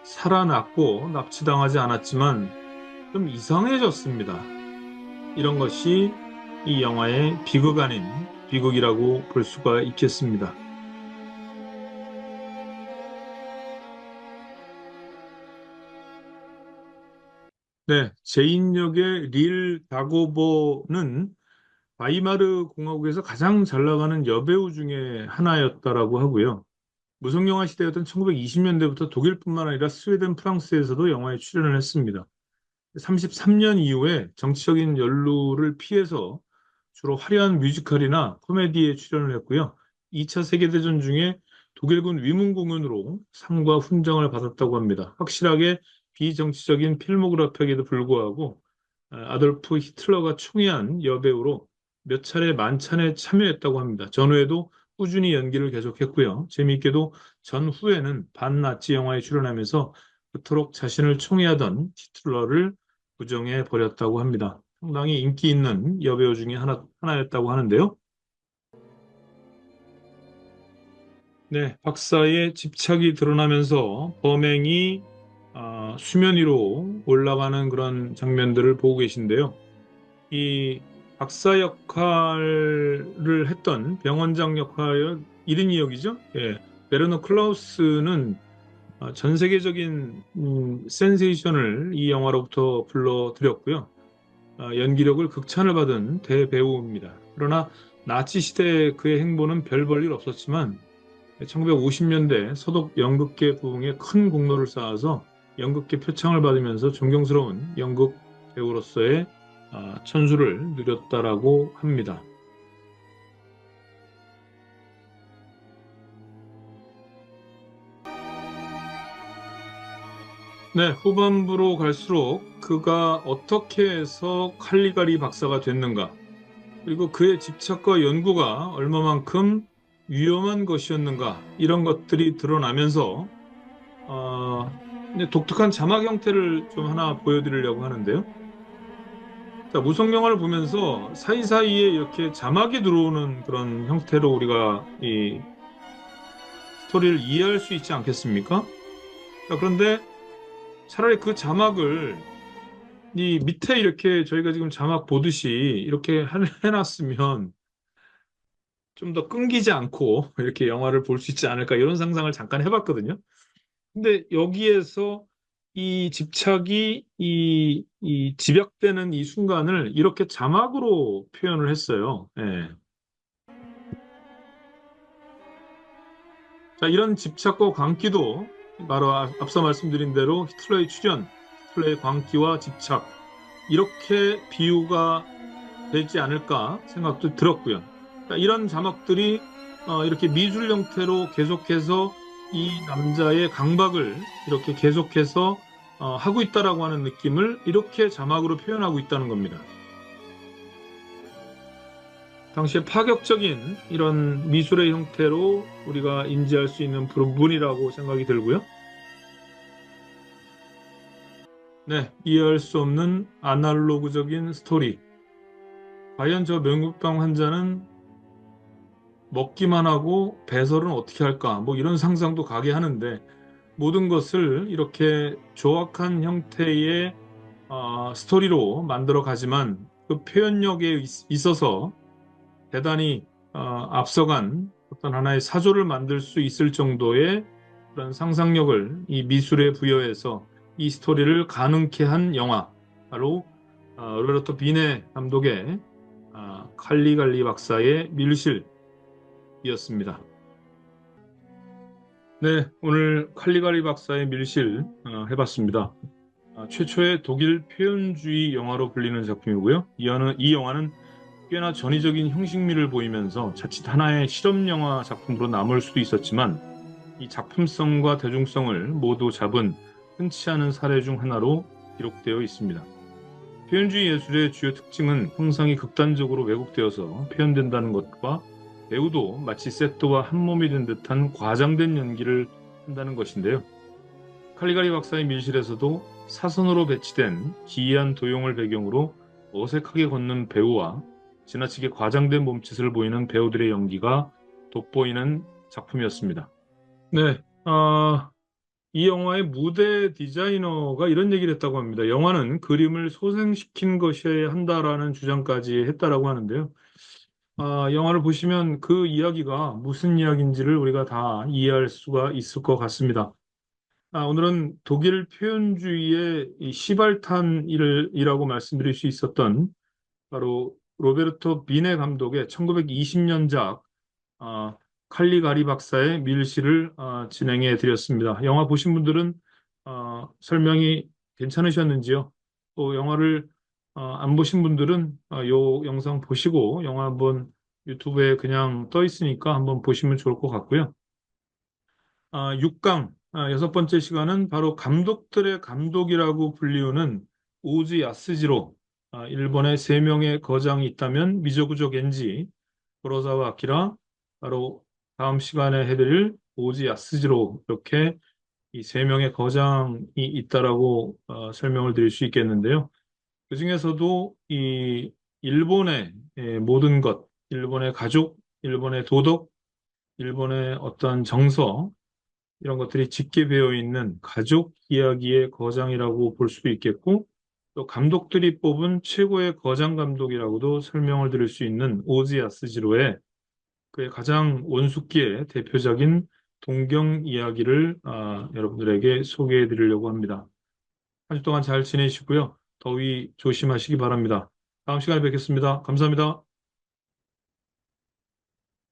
살아났고 납치당하지 않았지만 좀 이상해졌습니다. 이런 것이 이 영화의 비극 아닌 비극이라고 볼 수가 있겠습니다. 네, 제인 역의 릴 다고버는 바이마르 공화국에서 가장 잘 나가는 여배우 중에 하나였다라고 하고요. 무성영화 시대였던 1920년대부터 독일뿐만 아니라 스웨덴, 프랑스에서도 영화에 출연을 했습니다. 33년 이후에 정치적인 연루를 피해서 주로 화려한 뮤지컬이나 코미디에 출연을 했고요. 2차 세계대전 중에 독일군 위문공연으로 상과 훈장을 받았다고 합니다. 확실하게 비정치적인 필모그래피에도 불구하고 아돌프 히틀러가 총애한 여배우로 몇 차례 만찬에 참여했다고 합니다. 전후에도 꾸준히 연기를 계속했고요. 재미있게도 전후에는 반나치 영화에 출연하면서 그토록 자신을 총애하던 히틀러를 부정해 버렸다고 합니다. 상당히 인기 있는 여배우 중에 하나였다고 하는데요. 네, 박사의 집착이 드러나면서 범행이 수면 위로 올라가는 그런 장면들을 보고 계신데요. 이 박사 역할을 했던 병원장 역할 1인 역이죠. 예, 베르너 클라우스는 전 세계적인 센세이션을 이 영화로부터 불러들였고요. 연기력을 극찬을 받은 대배우입니다. 그러나 나치 시대 그의 행보는 별 볼 일 없었지만 1950년대 서독 연극계 부흥에 큰 공로를 쌓아서 연극계 표창을 받으면서 존경스러운 연극 배우로서의 천수를 누렸다라고 합니다. 네, 후반부로 갈수록 그가 어떻게 해서 칼리가리 박사가 됐는가, 그리고 그의 집착과 연구가 얼마만큼 위험한 것이었는가, 이런 것들이 드러나면서 근데 독특한 자막 형태를 좀 하나 보여드리려고 하는데요. 자, 무성 영화를 보면서 사이사이에 이렇게 자막이 들어오는 그런 형태로 우리가 이 스토리를 이해할 수 있지 않겠습니까? 자, 그런데 차라리 그 자막을 이 밑에 이렇게 저희가 지금 자막 보듯이 이렇게 해놨으면 좀 더 끊기지 않고 이렇게 영화를 볼 수 있지 않을까 이런 상상을 잠깐 해봤거든요. 근데 여기에서 이 집착이 이 집약되는 이 순간을 이렇게 자막으로 표현을 했어요. 예. 자, 이런 집착과 광기도 바로 앞서 말씀드린 대로 히틀러의 출현, 히틀러의 광기와 집착, 이렇게 비유가 되지 않을까 생각도 들었고요. 자, 이런 자막들이 이렇게 미술 형태로 계속해서 이 남자의 강박을 이렇게 계속해서 하고 있다라고 하는 느낌을 이렇게 자막으로 표현하고 있다는 겁니다. 당시에 파격적인 이런 미술의 형태로 우리가 인지할 수 있는 부분이라고 생각이 들고요. 네, 이해할 수 없는 아날로그적인 스토리. 과연 저 명국병 환자는 먹기만 하고 배설은 어떻게 할까? 뭐 이런 상상도 가게 하는데 모든 것을 이렇게 조악한 형태의 스토리로 만들어 가지만 그 표현력에 있어서 대단히 앞서간 어떤 하나의 사조를 만들 수 있을 정도의 그런 상상력을 이 미술에 부여해서 이 스토리를 가능케 한 영화 바로 로베르토 비네 감독의 칼리갈리 박사의 밀실이었습니다. 네, 오늘 칼리갈리 박사의 밀실 해봤습니다. 최초의 독일 표현주의 영화로 불리는 작품이고요. 이 영화는 꽤나 전위적인 형식미를 보이면서 자칫 하나의 실험 영화 작품으로 남을 수도 있었지만 이 작품성과 대중성을 모두 잡은 흔치 않은 사례 중 하나로 기록되어 있습니다. 표현주의 예술의 주요 특징은 형상이 극단적으로 왜곡되어서 표현된다는 것과 배우도 마치 세트와 한 몸이 된 듯한 과장된 연기를 한다는 것인데요. 칼리가리 박사의 밀실에서도 사선으로 배치된 기이한 도형을 배경으로 어색하게 걷는 배우와 지나치게 과장된 몸짓을 보이는 배우들의 연기가 돋보이는 작품이었습니다. 네, 이 영화의 무대 디자이너가 이런 얘기를 했다고 합니다. 영화는 그림을 소생시킨 것이어야 한다라는 주장까지 했다라고 하는데요. 영화를 보시면 그 이야기가 무슨 이야기인지를 우리가 다 이해할 수가 있을 것 같습니다. 오늘은 독일 표현주의의 이 시발탄이라고 말씀드릴 수 있었던 바로 로베르토 비네 감독의 1920년작 칼리가리 박사의 밀시를 진행해 드렸습니다. 영화 보신 분들은 설명이 괜찮으셨는지요? 또 영화를 안 보신 분들은 요 영상 보시고 영화 한번 유튜브에 그냥 떠 있으니까 한번 보시면 좋을 것 같고요. 6강 여섯 번째 시간은 바로 감독들의 감독이라고 불리우는 오즈 야스지로 일본에 세 명의 거장이 있다면 미조구조 겐지, 구로사와 아키라 바로 다음 시간에 해드릴 오즈 야스지로 이렇게 이 세 명의 거장이 있다라고 설명을 드릴 수 있겠는데요. 그 중에서도 이 일본의 모든 것, 일본의 가족, 일본의 도덕, 일본의 어떤 정서 이런 것들이 짙게 배어 있는 가족 이야기의 거장이라고 볼 수도 있겠고, 또 감독들이 뽑은 최고의 거장 감독이라고도 설명을 드릴 수 있는 오즈 야스지로의 그의 가장 원숙기의 대표적인 동경 이야기를 여러분들에게 소개해 드리려고 합니다. 한 주 동안 잘 지내시고요. 더위 조심하시기 바랍니다. 다음 시간에 뵙겠습니다. 감사합니다.